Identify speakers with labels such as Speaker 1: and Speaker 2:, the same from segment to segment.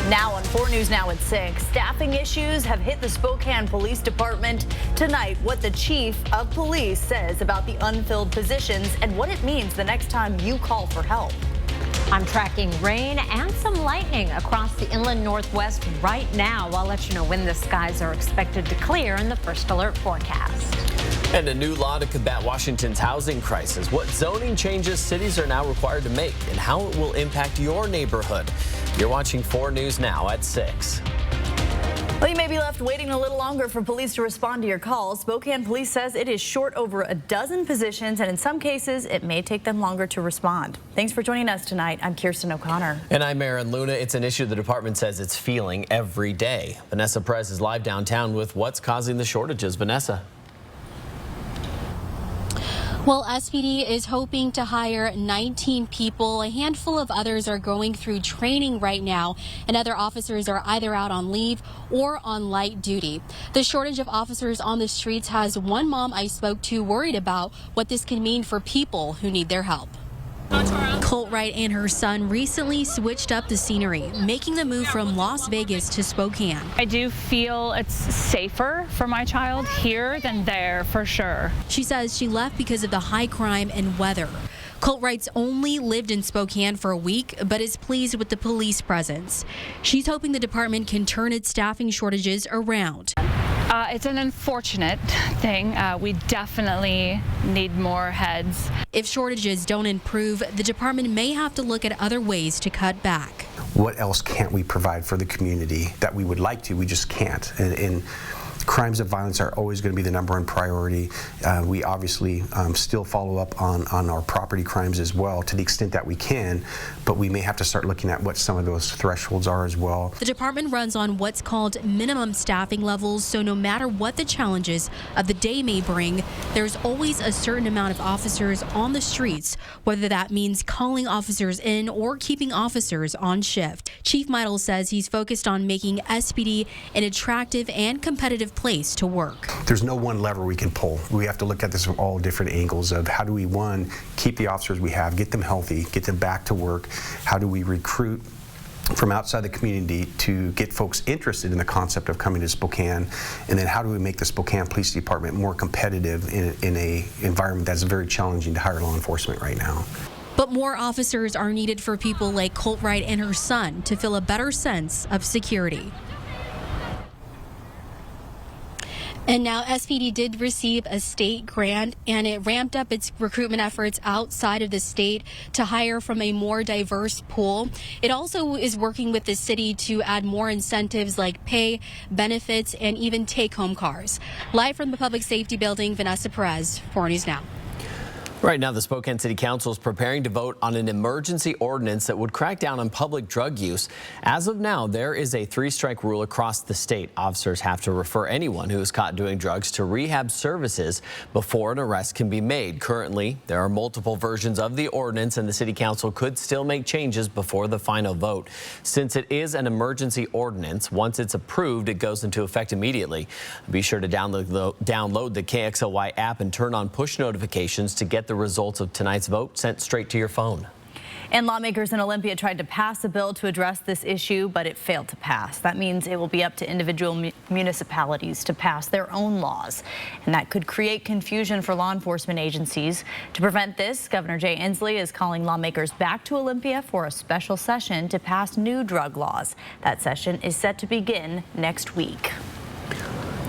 Speaker 1: Now on 4 News Now at 6, staffing issues have hit the Spokane Police Department. Tonight, what the chief of police says about the unfilled positions and what it means the next time you call for help.
Speaker 2: I'm tracking rain and some lightning across the inland northwest right now. I'll let you know when the skies are expected to clear in the first alert forecast.
Speaker 3: And a new law to combat Washington's housing crisis. What zoning changes cities are now required to make and how it will impact your neighborhood. You're watching 4 News Now at 6.
Speaker 1: Well, you may be left waiting a little longer for police to respond to your calls. Spokane Police says it is short over a dozen positions, and in some cases, it may take them longer to respond. Thanks for joining us tonight. I'm Kirsten O'Connor.
Speaker 3: And I'm Aaron Luna. It's an issue the department says it's feeling every day. Vanessa Perez is live downtown with what's causing the shortages. Vanessa.
Speaker 4: Well, SPD is hoping to hire 19 people. A handful of others are going through training right now, and other officers are either out on leave or on light duty. The shortage of officers on the streets has one mom I spoke to worried about what this can mean for people who need their help. Colt Wright and her son recently switched up the scenery, making the move from Las Vegas to Spokane.
Speaker 5: I do feel it's safer for my child here than there, for sure.
Speaker 4: She says she left because of the high crime and weather. Colt Wright's only lived in Spokane for a week, but is pleased with the police presence. She's hoping the department can turn its staffing shortages around.
Speaker 5: It's an unfortunate thing. We definitely need more heads.
Speaker 4: If shortages don't improve, the department may have to look at other ways to cut back.
Speaker 6: What else can't we provide for the community that we would like to? We just can't. And crimes of violence are always going to be the #1 priority. We obviously still follow up on our property crimes as well to the extent that we can, but we may have to start looking at what some of those thresholds are as well.
Speaker 4: The department runs on what's called minimum staffing levels, so no matter what the challenges of the day may bring, there's always a certain amount of officers on the streets, whether that means calling officers in or keeping officers on shift. Chief Meidel says he's focused on making SPD an attractive and competitive place to work.
Speaker 6: There's no one lever we can pull. We have to look at this from all different angles of how do we, one, keep the officers we have, get them healthy, get them back to work. How do we recruit from outside the community to get folks interested in the concept of coming to Spokane? And then how do we make the Spokane Police Department more competitive in a environment that's very challenging to hire law enforcement right now?
Speaker 4: But more officers are needed for people like Colt Wright and her son to feel a better sense of security. And now SPD did receive a state grant, and it ramped up its recruitment efforts outside of the state to hire from a more diverse pool. It also is working with the city to add more incentives like pay, benefits, and even take-home cars. Live from the Public Safety Building, Vanessa Perez, 4 News Now.
Speaker 3: Right now, the Spokane City Council is preparing to vote on an emergency ordinance that would crack down on public drug use. As of now, there is a 3-strike rule across the state. Officers have to refer anyone who is caught doing drugs to rehab services before an arrest can be made. Currently, there are multiple versions of the ordinance, and the City Council could still make changes before the final vote. Since it is an emergency ordinance, once it's approved, it goes into effect immediately. Be sure to download the KXLY app and turn on push notifications to get the results of tonight's vote sent straight to your phone.
Speaker 1: And lawmakers in Olympia tried to pass a bill to address this issue, but it failed to pass. That means it will be up to individual municipalities to pass their own laws, and that could create confusion for law enforcement agencies. To prevent this, Governor Jay Inslee is calling lawmakers back to Olympia for a special session to pass new drug laws. That session is set to begin next week.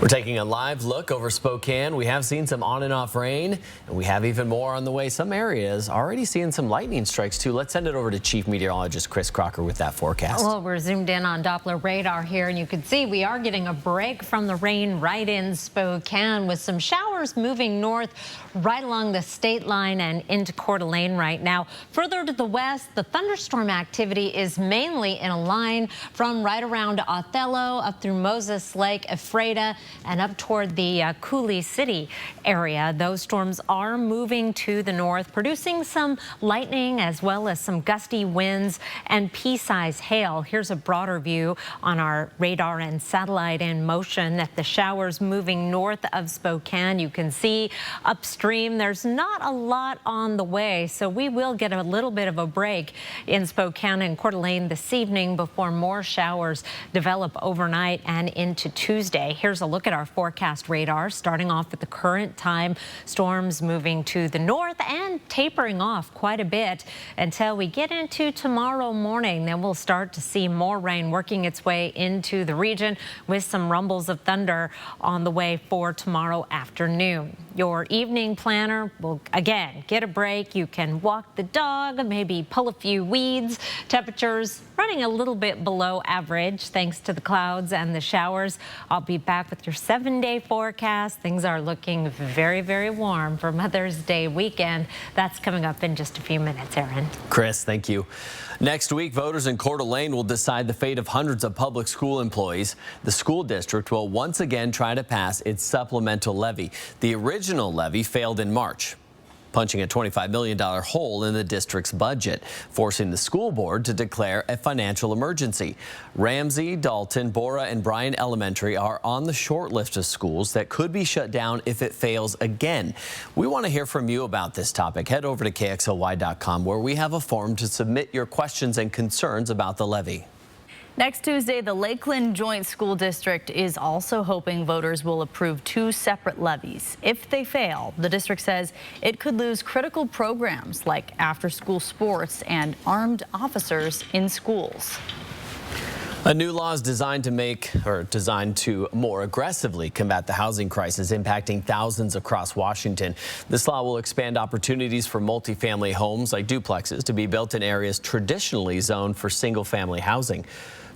Speaker 3: We're taking a live look over Spokane. We have seen some on and off rain, and we have even more on the way. Some areas already seeing some lightning strikes too. Let's send it over to Chief Meteorologist Chris Crocker with that forecast.
Speaker 2: Well, we're zoomed in on Doppler radar here, and you can see we are getting a break from the rain right in Spokane with some showers moving north right along the state line and into Coeur d'Alene right now. Further to the west, the thunderstorm activity is mainly in a line from right around Othello up through Moses Lake, Ephrata, and up toward the Coulee City area. Those storms are moving to the north, producing some lightning as well as some gusty winds and pea-sized hail. Here's a broader view on our radar and satellite in motion at the showers moving north of Spokane. You you can see upstream, there's not a lot on the way, so we will get a little bit of a break in Spokane and Coeur d'Alene this evening before more showers develop overnight and into Tuesday. Here's a look at our forecast radar, starting off at the current time. Storms moving to the north and tapering off quite a bit until we get into tomorrow morning. Then we'll start to see more rain working its way into the region with some rumbles of thunder on the way for tomorrow afternoon. Your evening planner will again get a break. You can walk the dog, maybe pull a few weeds. Temperatures running a little bit below average thanks to the clouds and the showers. I'll be back with your 7-day forecast. Things are looking very, very warm for Mother's Day weekend. That's coming up in just a few minutes, Aaron.
Speaker 3: Chris, thank you. Next week, voters in Coeur d'Alene will decide the fate of hundreds of public school employees. The school district will once again try to pass its supplemental levy. The original levy failed in March, punching a $25 million hole in the district's budget, forcing the school board to declare a financial emergency. Ramsey, Dalton, Bora, and Bryan Elementary are on the short list of schools that could be shut down if it fails again. We want to hear from you about this topic. Head over to KXLY.com, where we have a form to submit your questions and concerns about the levy.
Speaker 1: Next Tuesday, the Lakeland Joint School District is also hoping voters will approve 2 separate levies. If they fail, the district says it could lose critical programs like after-school sports and armed officers in schools.
Speaker 3: A new law is designed to more aggressively combat the housing crisis impacting thousands across Washington. This law will expand opportunities for multifamily homes like duplexes to be built in areas traditionally zoned for single-family housing.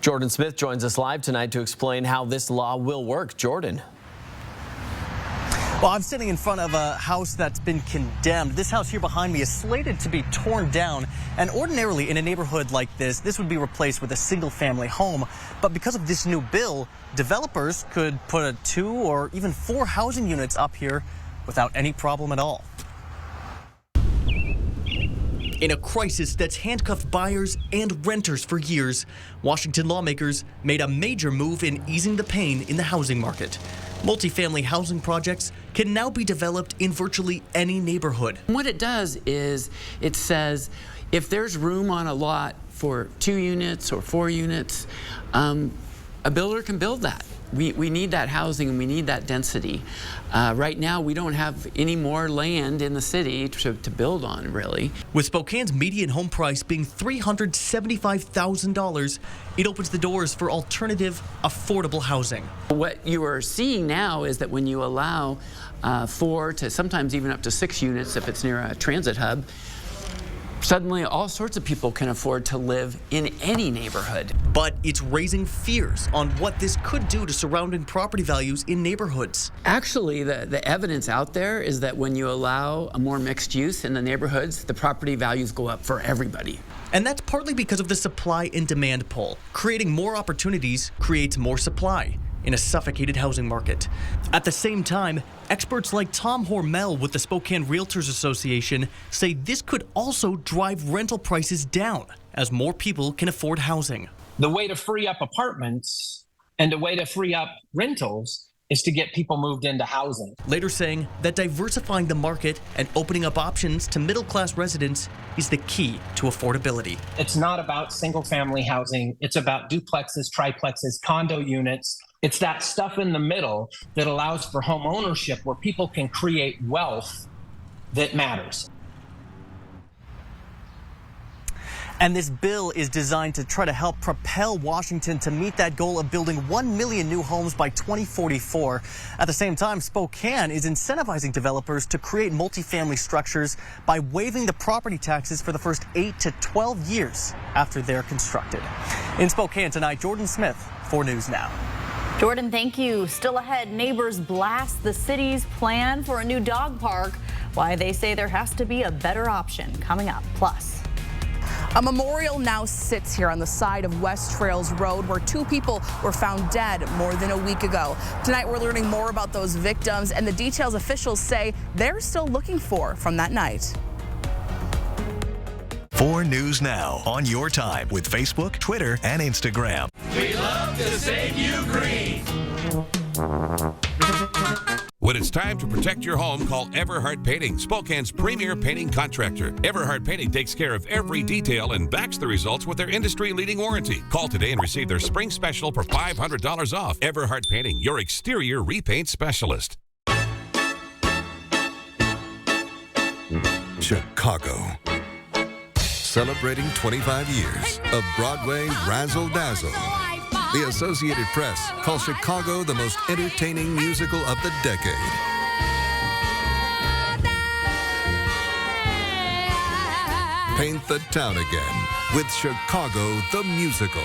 Speaker 3: Jordan Smith joins us live tonight to explain how this law will work. Jordan.
Speaker 7: Well, I'm sitting in front of a house that's been condemned. This house here behind me is slated to be torn down. And ordinarily in a neighborhood like this would be replaced with a single family home. But because of this new bill, developers could put 2 or even 4 housing units up here without any problem at all. In a crisis that's handcuffed buyers and renters for years, Washington lawmakers made a major move in easing the pain in the housing market. Multifamily housing projects can now be developed in virtually any neighborhood.
Speaker 8: What it does is it says if there's room on a lot for 2 units or 4 units, a builder can build that. We need that housing and we need that density. Right now, we don't have any more land in the city to build on, really.
Speaker 7: With Spokane's median home price being $375,000, it opens the doors for alternative, affordable housing.
Speaker 8: What you are seeing now is that when you allow 4 to sometimes even up to 6 units if it's near a transit hub, suddenly all sorts of people can afford to live in any neighborhood.
Speaker 7: But it's raising fears on what this could do to surrounding property values in neighborhoods.
Speaker 8: Actually, the evidence out there is that when you allow a more mixed use in the neighborhoods, the property values go up for everybody.
Speaker 7: And that's partly because of the supply and demand pull. Creating more opportunities creates more supply in a suffocated housing market. At the same time, experts like Tom Hormel with the Spokane Realtors Association say this could also drive rental prices down as more people can afford housing.
Speaker 9: The way to free up apartments and the way to free up rentals is to get people moved into housing.
Speaker 7: Later saying that diversifying the market and opening up options to middle-class residents is the key to affordability.
Speaker 9: It's not about single-family housing. It's about duplexes, triplexes, condo units. It's that stuff in the middle that allows for home ownership where people can create wealth that matters.
Speaker 7: And this bill is designed to try to help propel Washington to meet that goal of building 1 million new homes by 2044. At the same time, Spokane is incentivizing developers to create multifamily structures by waiving the property taxes for the first 8 to 12 years after they're constructed. In Spokane tonight, Jordan Smith, 4 News Now.
Speaker 1: Jordan, thank you. Still ahead, neighbors blast the city's plan for a new dog park. Why they say there has to be a better option. Coming up. Plus,
Speaker 10: a memorial now sits here on the side of West Trails Road where 2 people were found dead more than a week ago. Tonight we're learning more about those victims and the details officials say they're still looking for from that night.
Speaker 11: 4 News Now on your time with Facebook, Twitter, and Instagram.
Speaker 12: We love to save you green. When it's time to protect your home, call Everhart Painting, Spokane's premier painting contractor. Everhart Painting takes care of every detail and backs the results with their industry-leading warranty. Call today and receive their spring special for $500 off. Everhart Painting, your exterior repaint specialist.
Speaker 13: Chicago. Celebrating 25 years of Broadway Razzle Dazzle. The Associated Press calls Chicago the most entertaining musical of the decade. Paint the town again with Chicago the Musical.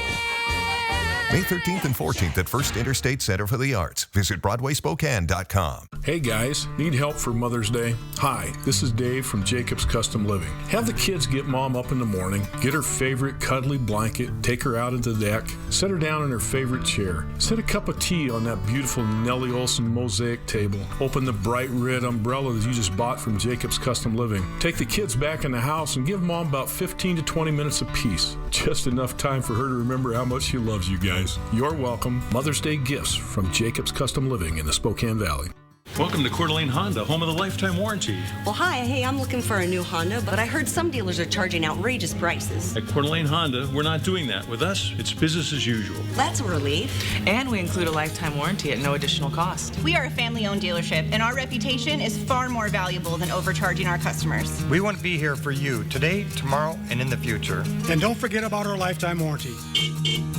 Speaker 11: May 13th and 14th at First Interstate Center for the Arts. Visit BroadwaySpokane.com.
Speaker 14: Hey guys, need help for Mother's Day? Hi, this is Dave from Jacobs Custom Living. Have the kids get mom up in the morning, get her favorite cuddly blanket, take her out into the deck, set her down in her favorite chair, set a cup of tea on that beautiful Nellie Olson mosaic table, open the bright red umbrella that you just bought from Jacobs Custom Living. Take the kids back in the house and give mom about 15 to 20 minutes of peace. Just enough time for her to remember how much she loves you guys. You're welcome. Mother's Day gifts from Jacobs Custom Living in the Spokane Valley.
Speaker 15: Welcome to Coeur d'Alene Honda, home of the lifetime warranty.
Speaker 16: Well, hi. Hey, I'm looking for a new Honda, but I heard some dealers are charging outrageous prices.
Speaker 15: At Coeur d'Alene Honda, we're not doing that. With us, it's business as usual.
Speaker 16: That's a relief.
Speaker 17: And we include a lifetime warranty at no additional cost.
Speaker 18: We are a family-owned dealership, and our reputation is far more valuable than overcharging our customers.
Speaker 19: We want to be here for you today, tomorrow, and in the future.
Speaker 20: And don't forget about our lifetime warranty.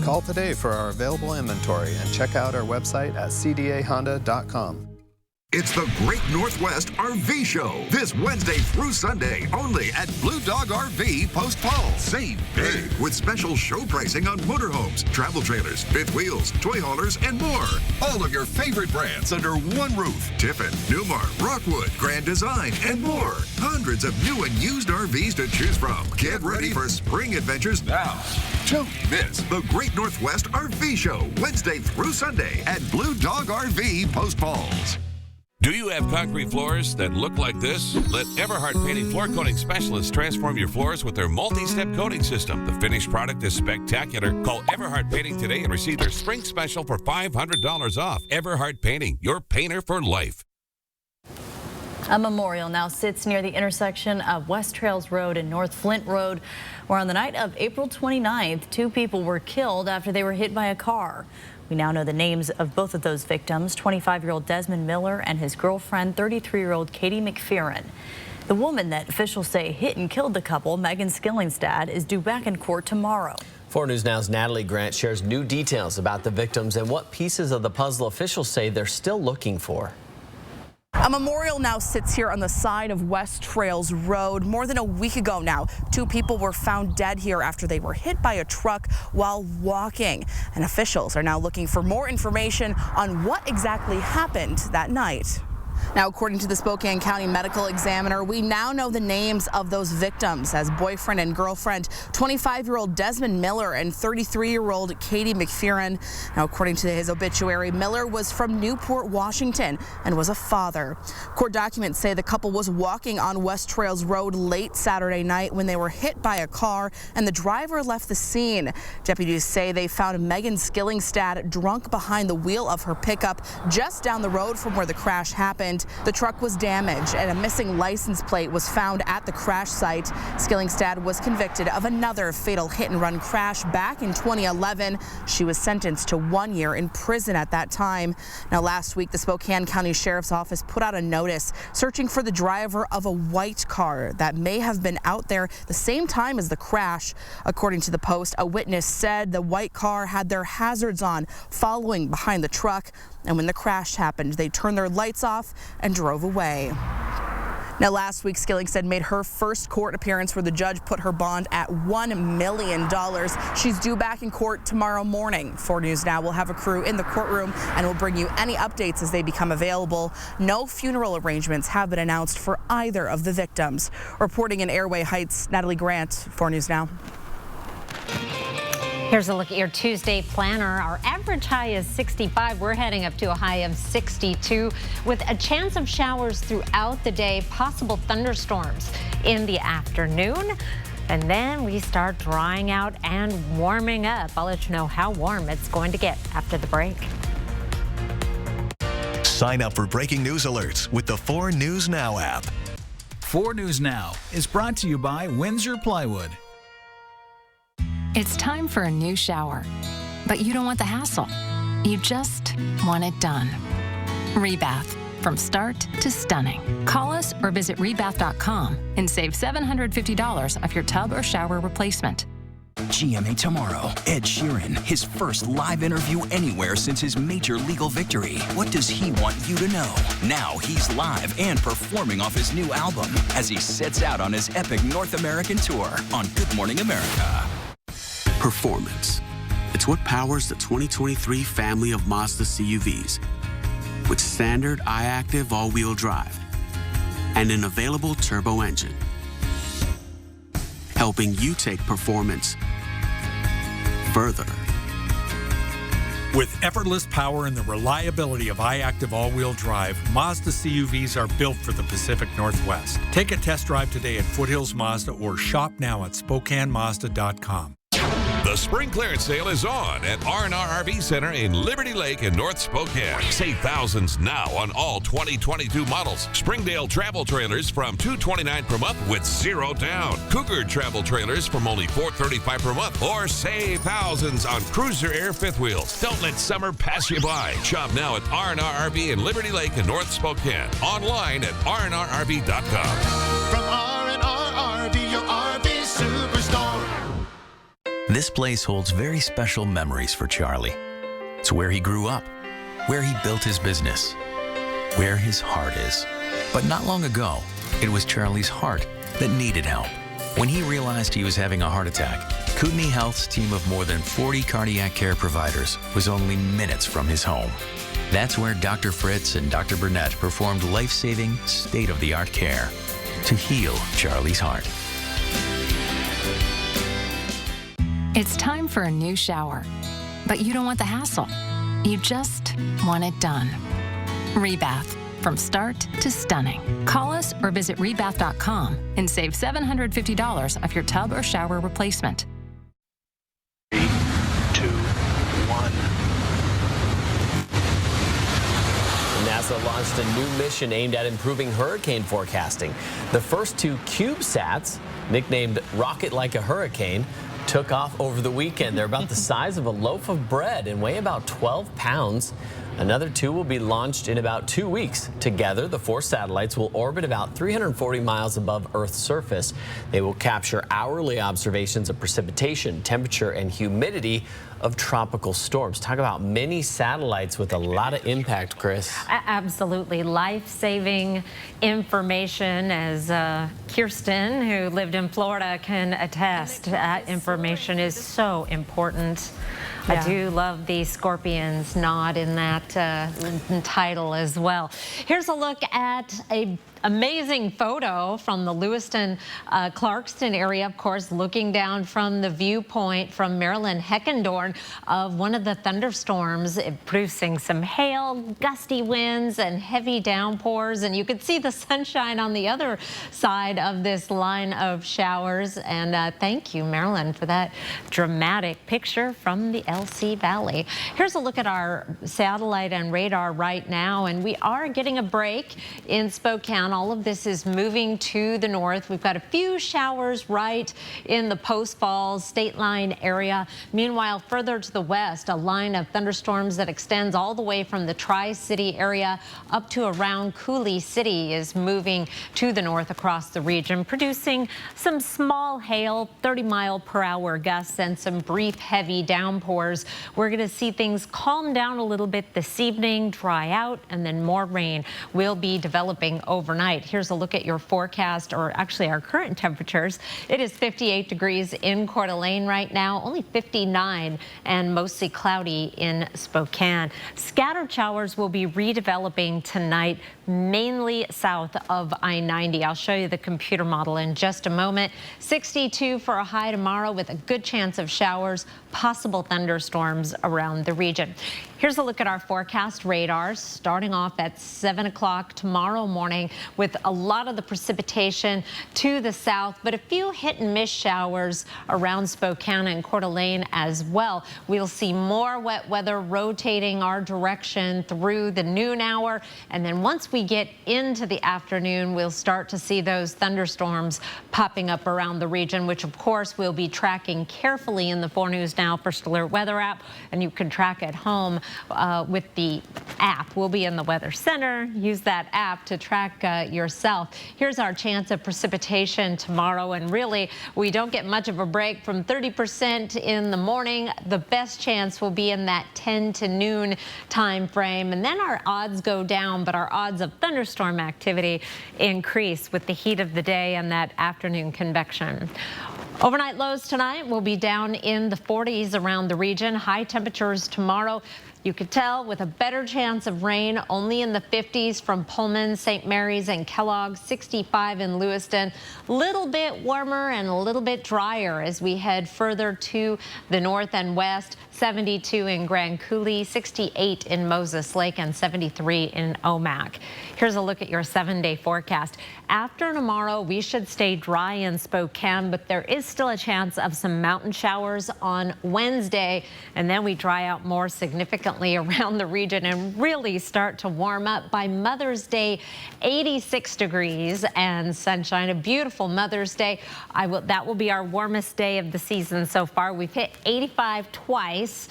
Speaker 21: Call today for our available inventory and check out our website at cdahonda.com.
Speaker 22: It's the Great Northwest RV Show this Wednesday through Sunday only at Blue Dog RV Post Falls. Save big with special show pricing on motorhomes, travel trailers, fifth wheels, toy haulers, and more. All of your favorite brands under one roof. Tiffin, Newmar, Rockwood, Grand Design, and more. Hundreds of new and used RVs to choose from. Get ready for spring adventures now. Don't miss the Great Northwest RV Show Wednesday through Sunday at Blue Dog RV Post Falls.
Speaker 12: Do you have concrete floors that look like this? Let Everhart Painting floor coating specialists transform your floors with their multi-step coating system. The finished product is spectacular. Call Everhart Painting today and receive their spring special for $500 off. Everhart Painting, your painter for life.
Speaker 1: A memorial now sits near the intersection of West Trails Road and North Flint Road, where on the night of April 29th, 2 people were killed after they were hit by a car. We now know the names of both of those victims, 25-year-old Desmond Miller and his girlfriend, 33-year-old Katie McPherson. The woman that officials say hit and killed the couple, Megan Skillingstad, is due back in court tomorrow.
Speaker 3: 4 News Now's Natalie Grant shares new details about the victims and what pieces of the puzzle officials say they're still looking for.
Speaker 10: A memorial now sits here on the side of West Trails Road. More than a week ago now, 2 people were found dead here after they were hit by a truck while walking. And officials are now looking for more information on what exactly happened that night. Now, according to the Spokane County Medical Examiner, we now know the names of those victims as boyfriend and girlfriend, 25-year-old Desmond Miller and 33-year-old Katie McPherson. Now, according to his obituary, Miller was from Newport, Washington, and was a father. Court documents say the couple was walking on West Trails Road late Saturday night when they were hit by a car, and the driver left the scene. Deputies say they found Megan Skillingstad drunk behind the wheel of her pickup just down the road from where the crash happened. The truck was damaged and a missing license plate was found at the crash site. Skillingstad was convicted of another fatal hit-and-run crash back in 2011. She was sentenced to 1 year in prison at that time. Now, last week, the Spokane County Sheriff's Office put out a notice searching for the driver of a white car that may have been out there the same time as the crash. According to the Post, a witness said the white car had their hazards on, following behind the truck. And when the crash happened, they turned their lights off and drove away. Now, last week, Skillingstad made her first court appearance where the judge put her bond at $1 million. She's due back in court tomorrow morning. 4 News Now will have a crew in the courtroom and will bring you any updates as they become available. No funeral arrangements have been announced for either of the victims. Reporting in Airway Heights, Natalie Grant, 4 News Now.
Speaker 2: Here's a look at your Tuesday planner. Our average high is 65. We're heading up to a high of 62 with a chance of showers throughout the day, possible thunderstorms in the afternoon. And then we start drying out and warming up. I'll let you know how warm it's going to get after the break.
Speaker 11: Sign up for breaking news alerts with the 4 News Now app.
Speaker 5: 4 News Now is brought to you by Windsor Plywood.
Speaker 6: It's time for a new shower, but you don't want the hassle. You just want it done. Rebath, from start to stunning. Call us or visit rebath.com and save $750 off your tub or shower replacement.
Speaker 23: GMA tomorrow. Ed Sheeran, his first live interview anywhere since his major legal victory. What does he want you to know? Now he's live and performing off his new album as he sets out on his epic North American tour on Good Morning America.
Speaker 24: Performance. It's what powers the 2023 family of Mazda CUVs. With standard iActive all-wheel drive and an available turbo engine. Helping you take performance further.
Speaker 25: With effortless power and the reliability of iActive all-wheel drive, Mazda CUVs are built for the Pacific Northwest. Take a test drive today at Foothills Mazda or shop now at SpokaneMazda.com.
Speaker 12: The spring clearance sale is on at R&R RV Center in Liberty Lake in North Spokane. Save thousands now on all 2022 models. Springdale travel trailers from $229 per month with 0 down. Cougar travel trailers from only $435 per month. Or save thousands on Cruiser Air fifth wheels. Don't let summer pass you by. Shop now at R&R RV in Liberty Lake in North Spokane. Online at rnrrv.com.
Speaker 26: From R&R RV, your RV superstore.
Speaker 23: This place holds very special memories for Charlie. It's where he grew up, where he built his business, where his heart is. But not long ago, it was Charlie's heart that needed help. When he realized he was having a heart attack, Kootenai Health's team of more than 40 cardiac care providers was only minutes from his home. That's where Dr. Fritz and Dr. Burnett performed life-saving, state-of-the-art care to heal Charlie's heart.
Speaker 6: It's time for a new shower, but you don't want the hassle. You just want it done. Rebath, from start to stunning. Call us or visit rebath.com and save $750 off your tub or shower replacement.
Speaker 11: 3, 2, 1.
Speaker 3: NASA launched a new mission aimed at improving hurricane forecasting. The first 2 CubeSats, nicknamed Rocket Like a Hurricane, took off over the weekend. They're about the size of a loaf of bread and weigh about 12 pounds. Another 2 will be launched in about 2 weeks. Together, the 4 satellites will orbit about 340 miles above Earth's surface. They will capture hourly observations of precipitation, temperature, and humidity of tropical storms. Talk about many satellites with a lot of impact, Chris.
Speaker 2: Absolutely. Life-saving information, as Kirsten, who lived in Florida, can attest. That information is so important. Yeah. I do love the Scorpions nod in that title as well. Here's a look at a amazing photo from the Lewiston, Clarkston area, of course, looking down from the viewpoint from Maryland Heckendorn of one of the thunderstorms, producing some hail, gusty winds, and heavy downpours. And you could see the sunshine on the other side of this line of showers. And thank you, Maryland, for that dramatic picture from the LC Valley. Here's a look at our satellite and radar right now, and we are getting a break in Spokane. All of this is moving to the north. We've got a few showers right in the Post Falls State Line area. Meanwhile, further to the west, a line of thunderstorms that extends all the way from the Tri-City area up to around Coulee City is moving to the north across the region, producing some small hail, 30-mile-per-hour gusts, and some brief heavy downpours. We're going to see things calm down a little bit this evening, dry out, and then more rain will be developing overnight. Here's a look at your forecast, or actually our current temperatures. It is 58 degrees in Coeur d'Alene right now, only 59, and mostly cloudy in Spokane. Scattered showers will be redeveloping tonight, mainly south of I-90. I'll show you the computer model in just a moment. 62 for a high tomorrow with a good chance of showers, possible thunderstorms around the region. Here's a look at our forecast radar, starting off at 7 o'clock tomorrow morning with a lot of the precipitation to the south, but a few hit and miss showers around Spokane and Coeur d'Alene as well. We'll see more wet weather rotating our direction through the noon hour, and then once we get into the afternoon, we'll start to see those thunderstorms popping up around the region, which of course we'll be tracking carefully in the 4 News Now First Alert Weather app, and you can track at home with the app. We'll be in the Weather Center. Use that app to track yourself. Here's our chance of precipitation tomorrow, and really we don't get much of a break from 30% in the morning. The best chance will be in that 10 to noon time frame, and then our odds go down, but our odds of thunderstorm activity increase with the heat of the day and that afternoon convection. Overnight lows tonight will be down in the 40s around the region. High temperatures tomorrow, you could tell, with a better chance of rain, only in the 50s from Pullman, St. Mary's, and Kellogg. 65 in Lewiston. Little bit warmer and a little bit drier as we head further to the north and west. 72 in Grand Coulee, 68 in Moses Lake, and 73 in Omak. Here's a look at your 7-day forecast. After tomorrow, we should stay dry in Spokane, but there is still a chance of some mountain showers on Wednesday, and then we dry out more significantly around the region and really start to warm up. By Mother's Day, 86 degrees and sunshine. A beautiful Mother's Day. That will be our warmest day of the season so far. We've hit 85 twice.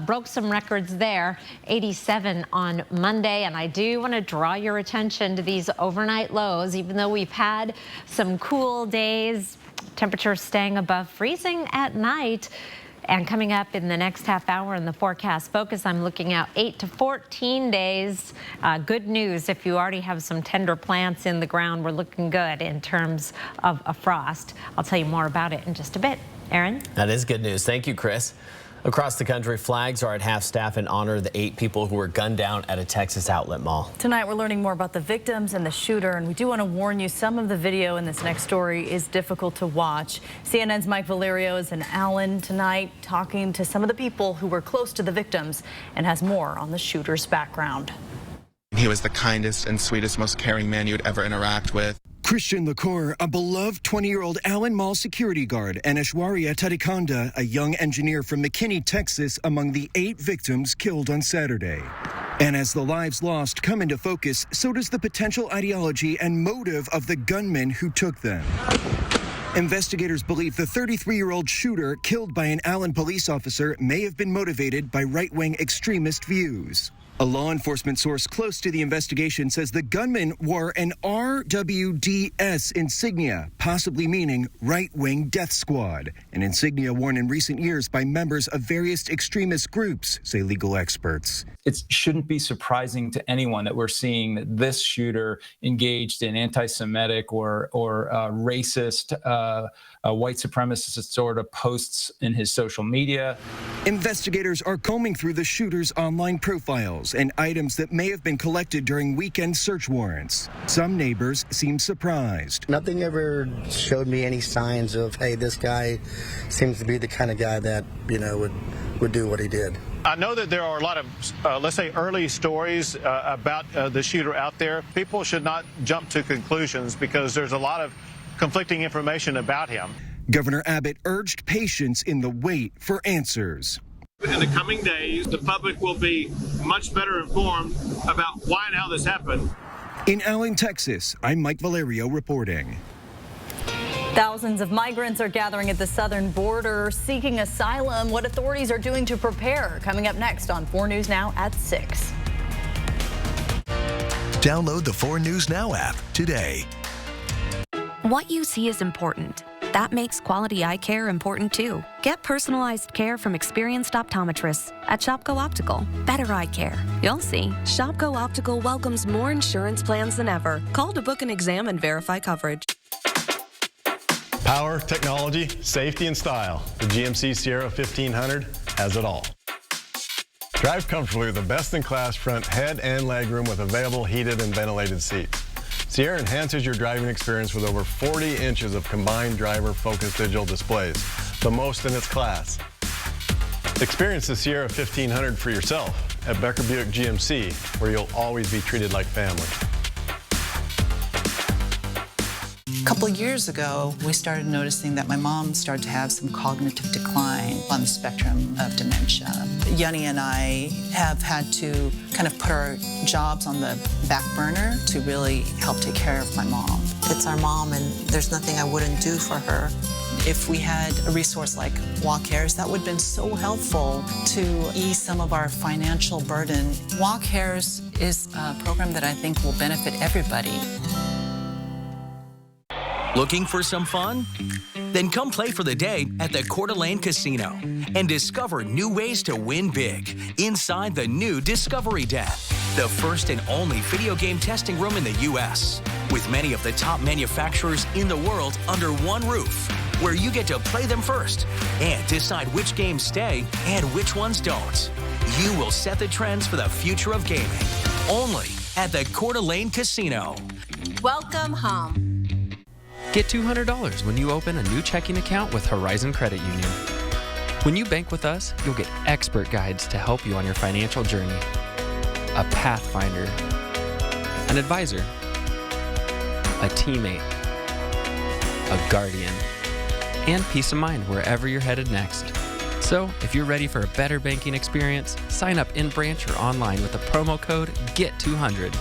Speaker 2: Broke some records there. 87 on Monday, and I do want to draw your attention to these overnight lows. Even though we've had some cool days, temperatures staying above freezing at night. And coming up in the next half hour in the forecast focus, I'm looking at 8 to 14 days. Good news if you already have some tender plants in the ground. We're looking good in terms of a frost. I'll tell you more about it in just a bit. Aaron?
Speaker 3: That is good news. Thank you, Chris. Across the country, flags are at half-staff in honor of the 8 people who were gunned down at a Texas outlet mall.
Speaker 1: Tonight, we're learning more about the victims and the shooter, and we do want to warn you, some of the video in this next story is difficult to watch. CNN's Mike Valerio is in Allen tonight talking to some of the people who were close to the victims and has more on the shooter's background.
Speaker 4: He was the kindest and sweetest, most caring man you'd ever interact with.
Speaker 7: Christian LaCour, a beloved 20-year-old Allen Mall security guard, and Aishwarya Tadikonda, a young engineer from McKinney, Texas, among the 8 victims killed on Saturday. And as the lives lost come into focus, so does the potential ideology and motive of the gunmen who took them. Investigators believe the 33-year-old shooter killed by an Allen police officer may have been motivated by right-wing extremist views. A law enforcement source close to the investigation says the gunman wore an RWDS insignia, possibly meaning Right-Wing Death Squad, an insignia worn in recent years by members of various extremist groups, say legal experts.
Speaker 8: It shouldn't be surprising to anyone that we're seeing that this shooter engaged in anti-Semitic or racist, white supremacist sort of posts in his social media.
Speaker 7: Investigators are combing through the shooter's online profiles and items that may have been collected during weekend search warrants. Some neighbors seem surprised.
Speaker 9: Nothing ever showed me any signs of, hey, this guy seems to be the kind of guy that, would do what he did.
Speaker 13: I know that there are a lot of, let's say, early stories about the shooter out there. People should not jump to conclusions because there's a lot of conflicting information about him.
Speaker 7: Governor Abbott urged patience in the wait for answers.
Speaker 14: In the coming days, the public will be much better informed about why and how this happened.
Speaker 7: In Allen, Texas, I'm Mike Valerio reporting.
Speaker 1: Thousands of migrants are gathering at the southern border seeking asylum. What authorities are doing to prepare? Coming up next on 4 News Now at 6.
Speaker 11: Download the 4 News Now app today.
Speaker 27: What you see is important. That makes quality eye care important too. Get personalized care from experienced optometrists at Shopko Optical. Better eye care. You'll see. Shopko Optical welcomes more insurance plans than ever. Call to book an exam and verify coverage.
Speaker 28: Power, technology, safety, and style. The GMC Sierra 1500 has it all. Drive comfortably with the best-in-class front head and legroom with available heated and ventilated seats. Sierra enhances your driving experience with over 40 inches of combined driver-focused digital displays, the most in its class. Experience the Sierra 1500 for yourself. at Becker Buick GMC, where you'll always be treated like family.
Speaker 15: A couple of years ago, we started noticing that my mom started to have some cognitive decline on the spectrum of dementia. Yoni and I have had to kind of put our jobs on the back burner to really help take care of my mom. It's our mom, and there's nothing I wouldn't do for her. If we had a resource like Walk Cares, that would have been so helpful to ease some of our financial burden. Walk Cares is a program that I think will benefit everybody.
Speaker 16: Looking for some fun? Then come play for the day at the Coeur d'Alene Casino and discover new ways to win big inside the new Discovery Den, the first and only video game testing room in the U.S. with many of the top manufacturers in the world under one roof, where you get to play them first and decide which games stay and which ones don't. You will set the trends for the future of gaming, only at the Coeur d'Alene Casino.
Speaker 17: Welcome home.
Speaker 18: Get $200 when you open a new checking account with Horizon Credit Union. When you bank with us, you'll get expert guides to help you on your financial journey. A pathfinder, an advisor, a teammate, a guardian, and peace of mind wherever you're headed next. So, if you're ready for a better banking experience, sign up in branch or online with the promo code GET200.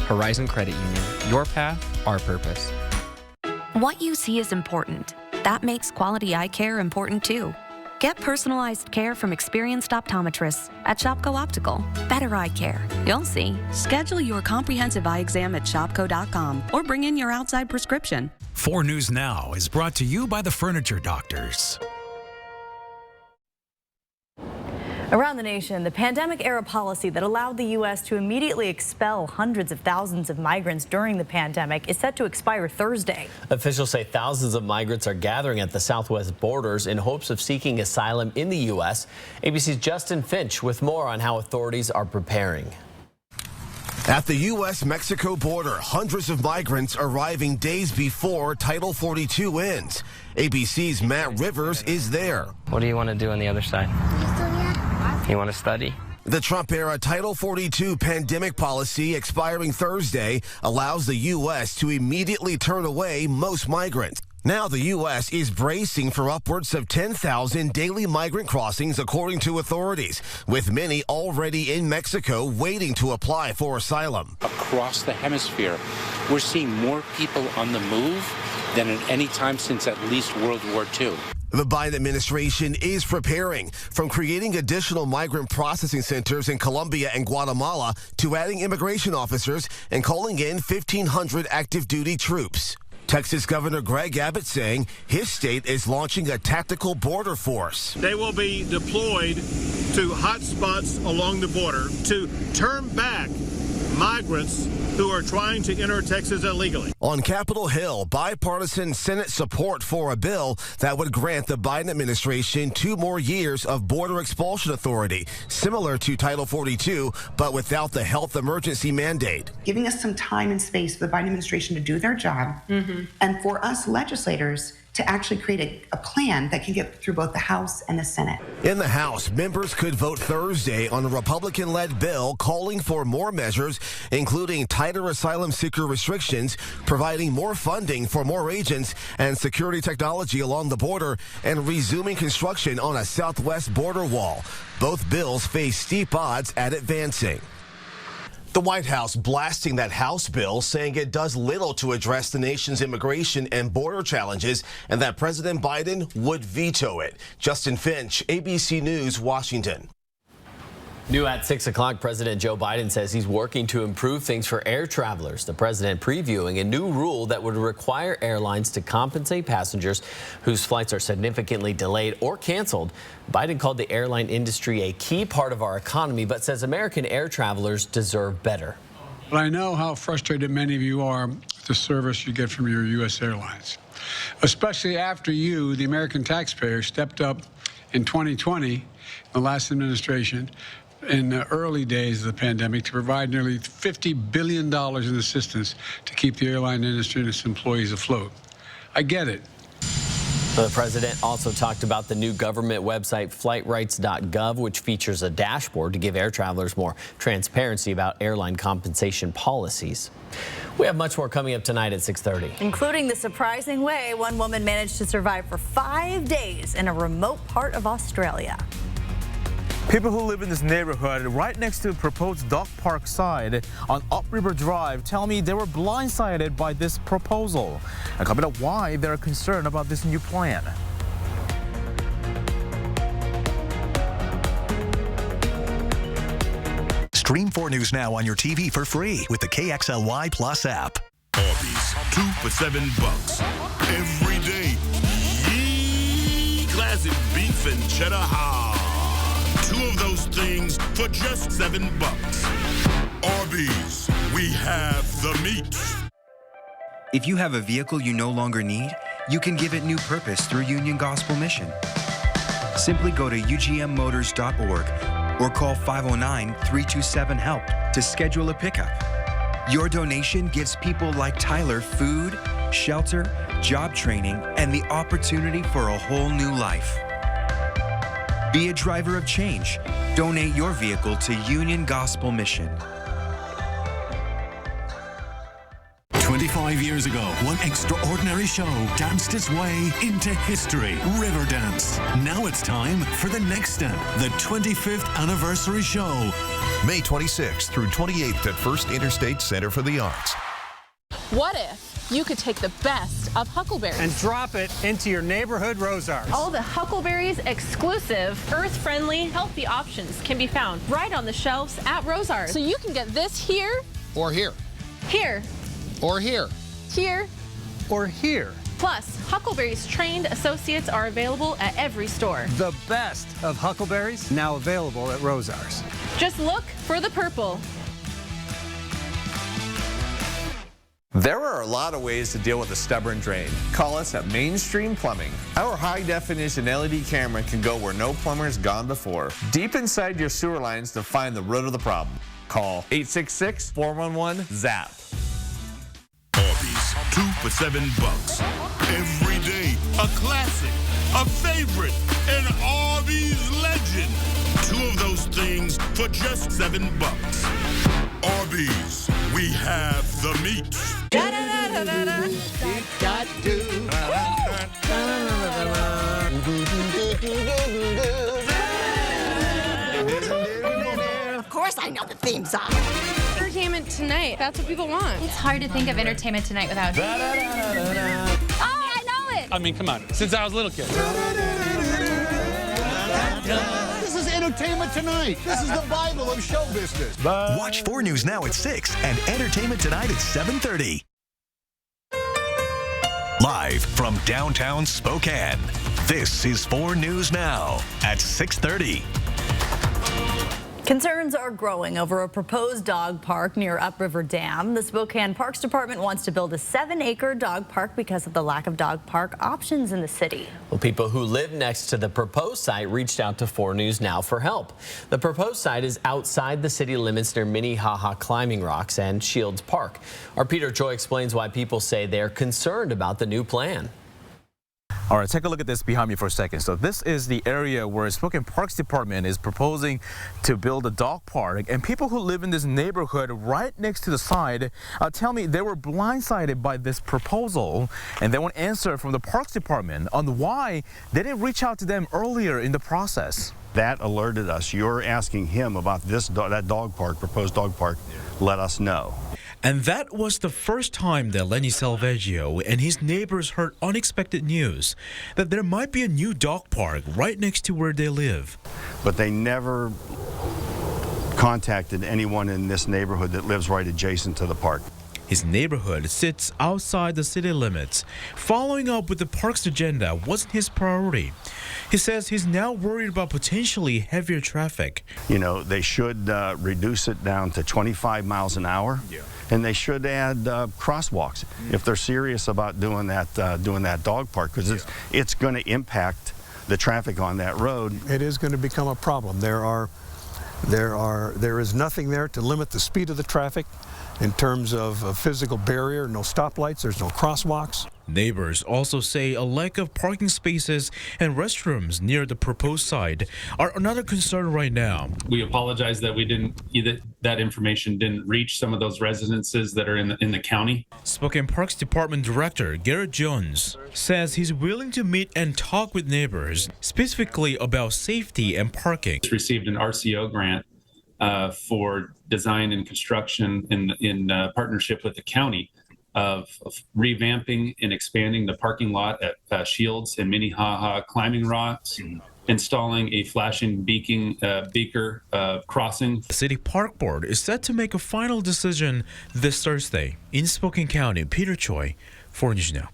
Speaker 18: Horizon Credit Union, your path, our purpose.
Speaker 27: What you see is important. That makes quality eye care important too. Get personalized care from experienced optometrists at Shopko Optical. Better eye care. You'll see. Schedule your comprehensive eye exam at shopko.com or bring in your outside prescription.
Speaker 5: 4 News Now is brought to you by the Furniture Doctors.
Speaker 1: Around the nation, the pandemic-era policy that allowed the U.S. to immediately expel hundreds of thousands of migrants during the pandemic is set to expire Thursday.
Speaker 3: Officials say thousands of migrants are gathering at the southwest borders in hopes of seeking asylum in the U.S. ABC's Justin Finch with more on how authorities are preparing.
Speaker 19: At the U.S.-Mexico border, hundreds of migrants arriving days before Title 42 ends. ABC's Matt Rivers is there.
Speaker 20: What do you want to do on the other side? You want to study?
Speaker 19: The Trump-era Title 42 pandemic policy expiring Thursday allows the U.S. to immediately turn away most migrants. Now the U.S. is bracing for upwards of 10,000 daily migrant crossings, according to authorities, with many already in Mexico waiting to apply for asylum.
Speaker 21: Across the hemisphere, we're seeing more people on the move than at any time since at least World War II.
Speaker 19: The Biden administration is preparing, from creating additional migrant processing centers in Colombia and Guatemala to adding immigration officers and calling in 1,500 active duty troops. Texas Governor Greg Abbott saying his state is launching a tactical border force.
Speaker 14: They will be deployed to hot spots along the border to turn back migrants who are trying to enter Texas illegally.
Speaker 19: On Capitol Hill, bipartisan Senate support for a bill that would grant the Biden administration 2 more years of border expulsion authority, similar to Title 42, but without the health emergency mandate.
Speaker 22: Giving us some time and space for the Biden administration to do their job, and for us legislators to actually create a plan that can get through both the House and the Senate.
Speaker 19: In the House, members could vote Thursday on a Republican-led bill calling for more measures, including tighter asylum seeker restrictions, providing more funding for more agents and security technology along the border, and resuming construction on a southwest border wall. Both bills face steep odds at advancing. The White House blasting that House bill, saying it does little to address the nation's immigration and border challenges, and that President Biden would veto it. Justin Finch, ABC News, Washington.
Speaker 3: New at 6 o'clock, President Joe Biden says he's working to improve things for air travelers. The president previewing a new rule that would require airlines to compensate passengers whose flights are significantly delayed or canceled. Biden called the airline industry a key part of our economy, but says American air travelers deserve better.
Speaker 29: But I know how frustrated many of you are with the service you get from your U.S. airlines, especially after you, the American taxpayer, stepped up in 2020, the last administration, in the early days of the pandemic, to provide nearly $50 billion in assistance to keep the airline industry and its employees afloat. I get it.
Speaker 3: The president also talked about the new government website flightrights.gov, which features a dashboard to give air travelers more transparency about airline compensation policies. We have much more coming up tonight at 6:30.
Speaker 1: Including the surprising way one woman managed to survive for 5 days in a remote part of Australia.
Speaker 2: People who live in this neighborhood right next to the proposed dog park side on Upriver Drive tell me they were blindsided by this proposal. And coming up, why they're concerned about this new plan.
Speaker 4: Stream 4 News now on your TV for free with the KXLY Plus app.
Speaker 6: Arby's, 2 for $7 every day. Yee! Classic beef and cheddar hard. 2 of those things for just $7. Arby's, we have the meat.
Speaker 10: If you have a vehicle you no longer need, you can give it new purpose through Union Gospel Mission. Simply go to ugmmotors.org or call 509-327-HELP to schedule a pickup. Your donation gives people like Tyler food, shelter, job training, and the opportunity for a whole new life. Be a driver of change. Donate your vehicle to Union Gospel Mission.
Speaker 12: 25 years ago, one extraordinary show danced its way into history, Riverdance. Now it's time for the next step, the 25th anniversary show.
Speaker 11: May 26th through 28th at First Interstate Center for the Arts.
Speaker 17: What if you could take the best of Huckleberries
Speaker 23: and drop it into your neighborhood Rosars?
Speaker 17: All the Huckleberries exclusive, earth-friendly, healthy options can be found right on the shelves at Rosars. So you can get this here,
Speaker 24: or here,
Speaker 17: here,
Speaker 24: or here,
Speaker 17: here,
Speaker 23: or here.
Speaker 17: Plus, Huckleberries trained associates are available at every store.
Speaker 23: The best of Huckleberries now available at Rosars.
Speaker 17: Just look for the purple.
Speaker 25: There are a lot of ways to deal with a stubborn drain. Call us at Mainstream Plumbing. Our high-definition LED camera can go where no plumber's gone before, deep inside your sewer lines to find the root of the problem. Call 866-411-ZAP.
Speaker 6: Arby's, 2 for $7 every day. A classic, a favorite, an Arby's legend. 2 of those things for just $7. Arby's, we have the meat.
Speaker 26: Of course I know the theme song.
Speaker 17: Entertainment tonight, that's what people want.
Speaker 30: It's hard to think of Entertainment Tonight without.
Speaker 17: Oh, I know it!
Speaker 23: I mean, come on, since I was a little kid.
Speaker 14: This is Entertainment Tonight. This is the Bible of show business.
Speaker 4: Watch 4 News now at 6 and Entertainment Tonight at 7:30. Live from downtown Spokane, this is 4 News Now at 6:30.
Speaker 1: Concerns are growing over a proposed dog park near Upriver Dam. The Spokane Parks Department wants to build a 7-acre dog park because of the lack of dog park options in the city.
Speaker 3: Well, people who live next to the proposed site reached out to 4 News Now for help. The proposed site is outside the city limits near Minnehaha Climbing Rocks and Shields Park. Our Peter Joy explains why people say they're concerned about the new plan.
Speaker 2: All right, take a look at this behind me for a second. So this is the area where Spokane Parks Department is proposing to build a dog park. And people who live in this neighborhood right next to the side tell me they were blindsided by this proposal. And they want an answer from the Parks Department on why they didn't reach out to them earlier in the process.
Speaker 31: That alerted us. You're asking him about that dog park, proposed dog park. Let us know.
Speaker 32: And that was the first time that Lenny Salveggio and his neighbors heard unexpected news that there might be a new dog park right next to where they live.
Speaker 31: But they never contacted anyone in this neighborhood that lives right adjacent to the park.
Speaker 32: His neighborhood sits outside the city limits. Following up with the park's agenda wasn't his priority. He says he's now worried about potentially heavier traffic.
Speaker 31: You know, they should reduce it down to 25 miles an hour. Yeah. And they should add crosswalks if they're serious about doing that dog park, because it's going to impact the traffic on that road.
Speaker 33: It is going to become a problem. There is nothing there to limit the speed of the traffic.
Speaker 5: in terms of a physical barrier, no stoplights, there's no crosswalks.
Speaker 32: Neighbors also say a lack of parking spaces and restrooms near the proposed site are another concern right now.
Speaker 7: We apologize that that information didn't reach some of those residences that are in the county.
Speaker 32: Spokane Parks Department Director Garrett Jones says he's willing to meet and talk with neighbors, specifically about safety and parking.
Speaker 7: It's received an RCO grant for design and construction in partnership with the county of revamping and expanding the parking lot at Shields and Minnehaha Climbing Rocks, installing a flashing beaker crossing.
Speaker 32: The City Park Board is set to make a final decision this Thursday. In Spokane County, Peter Choi, 4 News Now.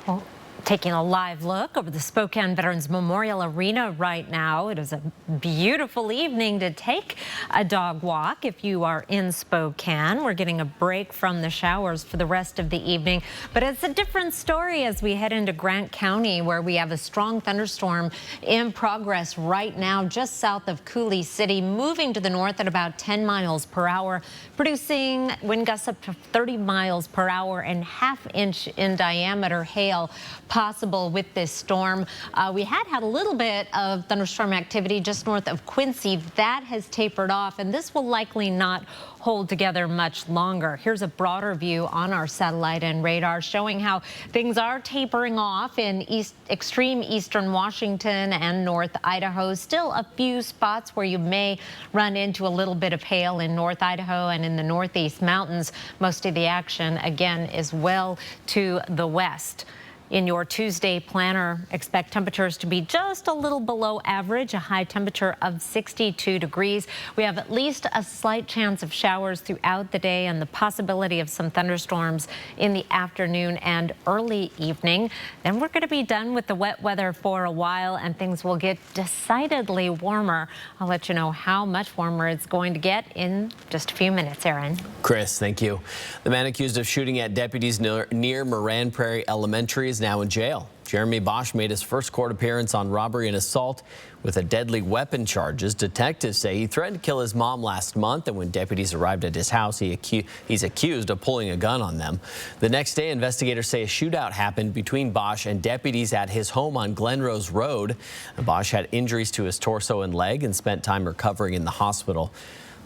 Speaker 8: Well, taking a live look over the Spokane Veterans Memorial Arena right now. It is a beautiful evening to take a dog walk if you are in Spokane. We're getting a break from the showers for the rest of the evening, but it's a different story as we head into Grant County, where we have a strong thunderstorm in progress right now just south of Coulee City, moving to the north at about 10 miles per hour, producing wind gusts up to 30 miles per hour and half-inch in diameter hail possible with this storm. We had a little bit of thunderstorm activity just north of Quincy. That has tapered off, and this will likely not hold together much longer. Here's a broader view on our satellite and radar showing how things are tapering off in extreme eastern Washington and North Idaho. Still a few spots where you may run into a little bit of hail in North Idaho and in the Northeast Mountains. Most of the action, again, is well to the west. In your Tuesday planner, expect temperatures to be just a little below average, a high temperature of 62 degrees. We have at least a slight chance of showers throughout the day and the possibility of some thunderstorms in the afternoon and early evening. Then we're going to be done with the wet weather for a while and things will get decidedly warmer. I'll let you know how much warmer it's going to get in just a few minutes, Aaron.
Speaker 3: Chris, thank you. The man accused of shooting at deputies near Moran Prairie Elementary is now in jail. Jeremy Bosch made his first court appearance on robbery and assault with a deadly weapon charges. Detectives say he threatened to kill his mom last month, and when deputies arrived at his house, he's accused of pulling a gun on them. The next day, investigators say a shootout happened between Bosch and deputies at his home on Glenrose Road. Bosch had injuries to his torso and leg and spent time recovering in the hospital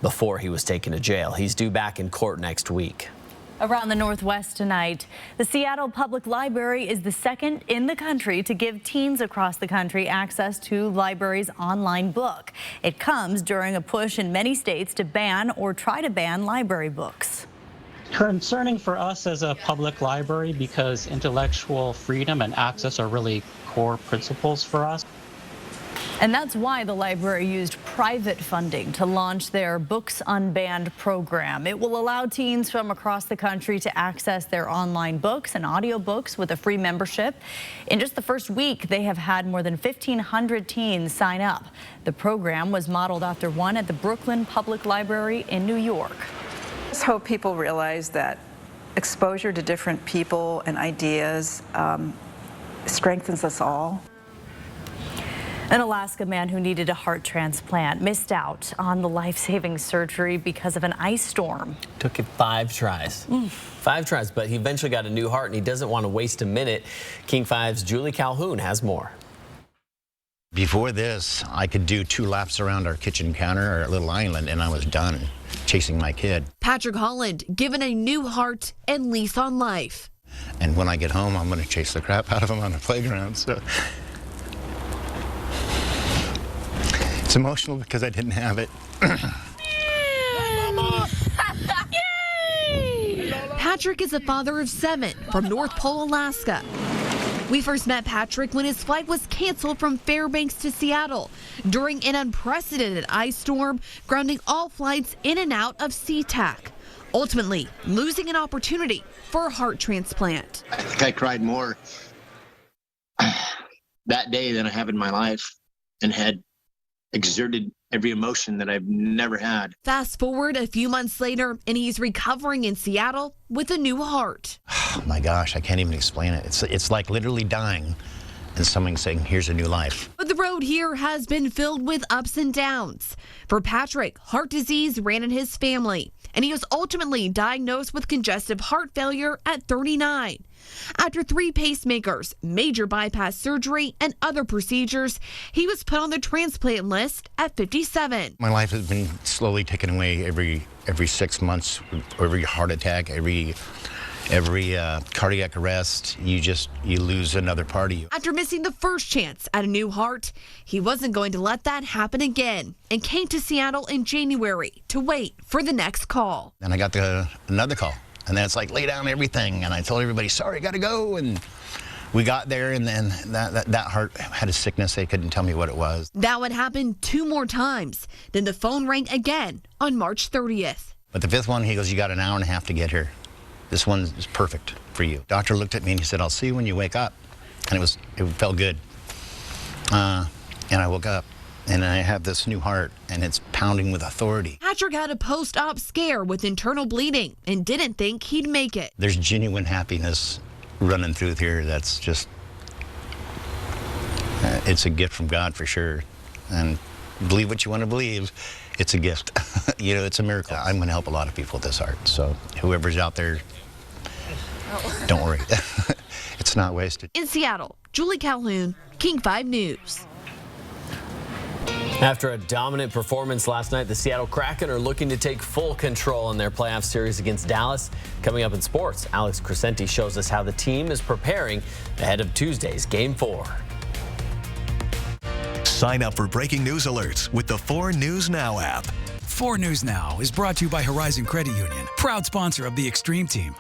Speaker 3: before he was taken to jail. He's due back in court next week.
Speaker 1: Around the Northwest tonight, the Seattle Public Library is the second in the country to give teens across the country access to libraries' online book. It comes during a push in many states to ban or try to ban library books.
Speaker 9: Concerning for us as a public library because intellectual freedom and access are really core principles for us.
Speaker 1: And that's why the library used private funding to launch their Books Unbanned program. It will allow teens from across the country to access their online books and audiobooks with a free membership. In just the first week, they have had more than 1,500 teens sign up. The program was modeled after one at the Brooklyn Public Library in New York.
Speaker 13: I just hope people realize that exposure to different people and ideas strengthens us all.
Speaker 1: An Alaska man who needed a heart transplant missed out on the life-saving surgery because of an ice storm.
Speaker 3: Took it 5 tries. 5 tries, but he eventually got a new heart and he doesn't want to waste a minute. King 5's Julie Calhoun has more.
Speaker 15: Before this, I could do 2 laps around our kitchen counter or a little island and I was done chasing my kid.
Speaker 16: Patrick Holland given a new heart and lease on life.
Speaker 15: And when I get home, I'm going to chase the crap out of him on the playground. So it's emotional because I didn't have it.
Speaker 16: Patrick is a father of 7 from North Pole, Alaska. We first met Patrick when his flight was canceled from Fairbanks to Seattle during an unprecedented ice storm, grounding all flights in and out of SeaTac, ultimately losing an opportunity for a heart transplant.
Speaker 18: I think I cried more that day than I have in my life and had exerted every emotion that I've never had.
Speaker 16: Fast forward a few months later, and he's recovering in Seattle with a new heart.
Speaker 15: Oh my gosh, I can't even explain it. It's like literally dying and someone saying, here's a new life.
Speaker 16: But the road here has been filled with ups and downs. For Patrick, heart disease ran in his family, and he was ultimately diagnosed with congestive heart failure at 39. After 3 pacemakers, major bypass surgery, and other procedures, he was put on the transplant list at 57.
Speaker 15: My life has been slowly taken away every 6 months, every heart attack, every cardiac arrest. You lose another part of you.
Speaker 16: After missing the first chance at a new heart, he wasn't going to let that happen again and came to Seattle in January to wait for the next call.
Speaker 15: And I got another call, and then it's like, lay down everything. And I told everybody, sorry, I got to go. And we got there, and then that heart had a sickness. They couldn't tell me what it was.
Speaker 16: That would happen 2 more times. Then the phone rang again on March 30th.
Speaker 15: But the 5th one, he goes, you got an hour and a half to get here. This one is perfect for you. Doctor looked at me and he said, I'll see you when you wake up. And it felt good. And I woke up and I have this new heart and it's pounding with authority.
Speaker 16: Patrick had a post-op scare with internal bleeding and didn't think he'd make it.
Speaker 15: There's genuine happiness running through here that's just, it's a gift from God for sure. And believe what you want to believe, it's a gift. You know, it's a miracle. I'm going to help a lot of people with this heart. So whoever's out there, don't worry. It's not wasted.
Speaker 16: In Seattle, Julie Calhoun, King 5 News.
Speaker 3: After a dominant performance last night, the Seattle Kraken are looking to take full control in their playoff series against Dallas. Coming up in sports, Alex Crescenti shows us how the team is preparing ahead of Tuesday's Game 4.
Speaker 4: Sign up for breaking news alerts with the 4 News Now app.
Speaker 10: 4 News Now is brought to you by Horizon Credit Union, proud sponsor of the Extreme Team.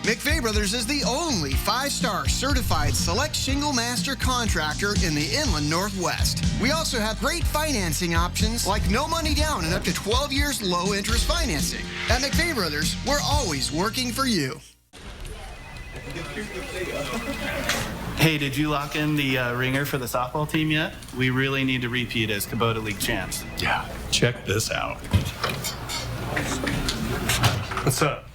Speaker 11: McVeigh Brothers is the only 5-star certified select shingle master contractor in the Inland Northwest. We also have great financing options like no money down and up to 12 years low interest financing. At McVeigh Brothers, we're always working for you.
Speaker 23: Hey, did you lock in the ringer for the softball team yet? We really need to repeat as Kubota League champs.
Speaker 11: Yeah, check this out.
Speaker 23: What's up?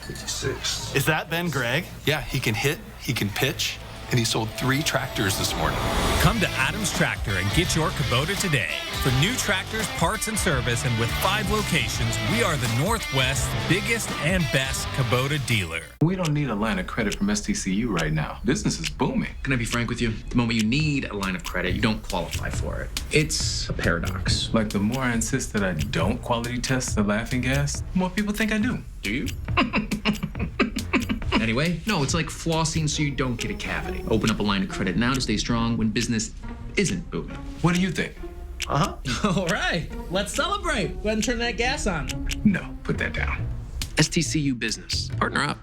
Speaker 23: 56. Is that Ben Gregg?
Speaker 12: Yeah, he can hit, he can pitch, and he sold 3 tractors this morning.
Speaker 19: Come to Adams Tractor and get your Kubota today. For new tractors, parts, and service, and with 5 locations, we are the Northwest's biggest and best Kubota dealer.
Speaker 26: We don't need a line of credit from STCU right now. Business is booming.
Speaker 20: Can I be frank with you? The moment you need a line of credit, you don't qualify for it. It's a paradox.
Speaker 26: Like, the more I insist that I don't quality test the laughing gas, the more people think I do.
Speaker 20: Do you? Anyway, no, it's like flossing so you don't get a cavity. Open up a line of credit now to stay strong when business isn't booming.
Speaker 26: What do you think?
Speaker 20: All right, let's celebrate. Go ahead and turn that gas on.
Speaker 26: No, put that down.
Speaker 20: STCU Business. Partner up.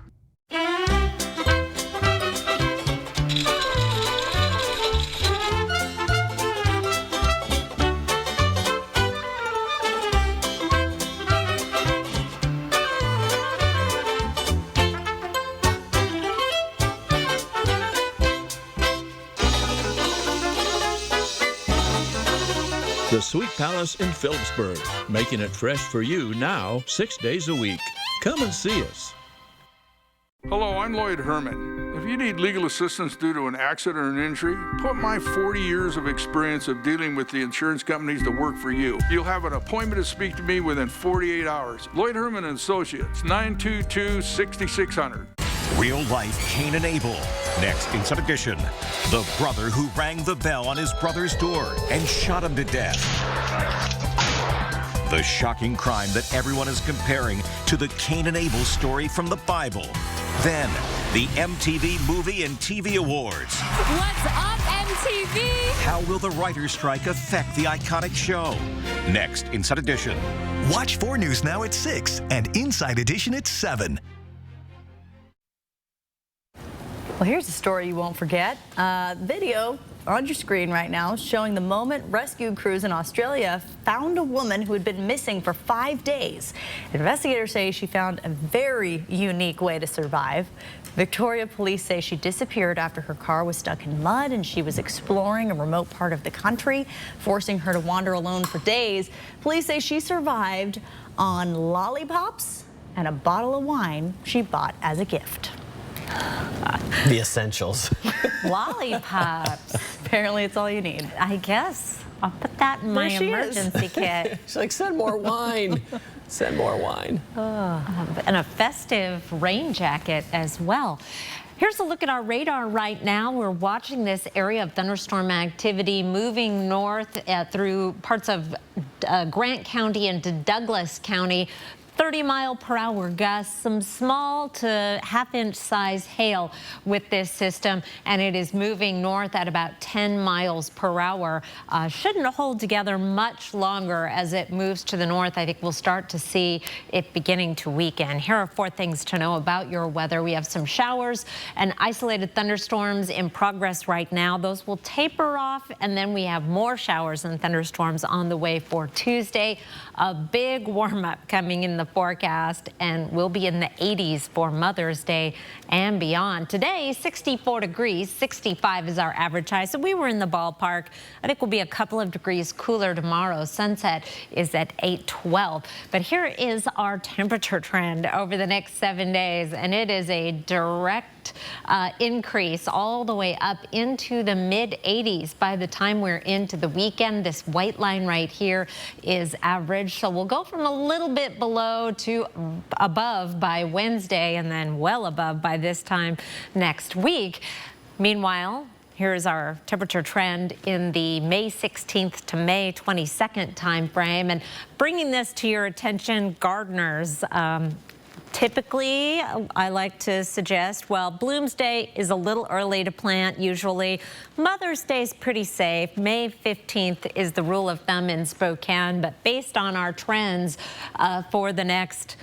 Speaker 21: The Sweet Palace in Phillipsburg, making it fresh for you now 6 days a week. Come and see us.
Speaker 22: Hello, I'm Lloyd Herman. If you need legal assistance due to an accident or an injury, put my 40 years of experience of dealing with the insurance companies to work for you. You'll have an appointment to speak to me within 48 hours. Lloyd Herman and Associates, 922-6600.
Speaker 4: Real life Cain and Abel. Next in Inside Edition, the brother who rang the bell on his brother's door and shot him to death. The shocking crime that everyone is comparing to the Cain and Abel story from the Bible. Then, the MTV Movie and TV Awards.
Speaker 30: What's up, MTV?
Speaker 4: How will the writer's strike affect the iconic show? Next, Inside Edition.
Speaker 31: Watch 4 News Now at 6 and Inside Edition at 7.
Speaker 1: Well, here's a story you won't forget. Video on your screen right now showing the moment rescue crews in Australia found a woman who had been missing for 5 days. Investigators say she found a very unique way to survive. Victoria police say she disappeared after her car was stuck in mud and she was exploring a remote part of the country, forcing her to wander alone for days. Police say she survived on lollipops and a bottle of wine she bought as a gift.
Speaker 3: The essentials.
Speaker 8: Lollipops.
Speaker 1: Apparently it's all you need.
Speaker 8: I guess. I'll put that in my emergency kit.
Speaker 3: She's like, send more wine. Send more wine.
Speaker 8: And a festive rain jacket as well. Here's a look at our radar right now. We're watching this area of thunderstorm activity moving north through parts of Grant County into Douglas County. 30-mile-per-hour gusts, some small to half-inch size hail with this system, and it is moving north at about 10 miles per hour. Shouldn't hold together much longer as it moves to the north. I think we'll start to see it beginning to weaken. Here are 4 things to know about your weather. We have some showers and isolated thunderstorms in progress right now. Those will taper off, and then we have more showers and thunderstorms on the way for Tuesday. A big warm-up coming in the forecast, and we'll be in the 80s for Mother's Day and beyond. Today, 64 degrees, 65 is our average high, so we were in the ballpark. I think we'll be a couple of degrees cooler tomorrow. Sunset is at 8:12. But here is our temperature trend over the next 7 days, and it is a direct increase all the way up into the mid-80s by the time we're into the weekend. This white line right here is average, so we'll go from a little bit below to above by Wednesday, and then well above by this time next week. Meanwhile, here's our temperature trend in the May 16th to May 22nd time frame, and bringing this to your attention, gardeners. Typically, I like to suggest, well, Bloomsday is a little early to plant usually. Mother's Day is pretty safe. May 15th is the rule of thumb in Spokane, but based on our trends for the next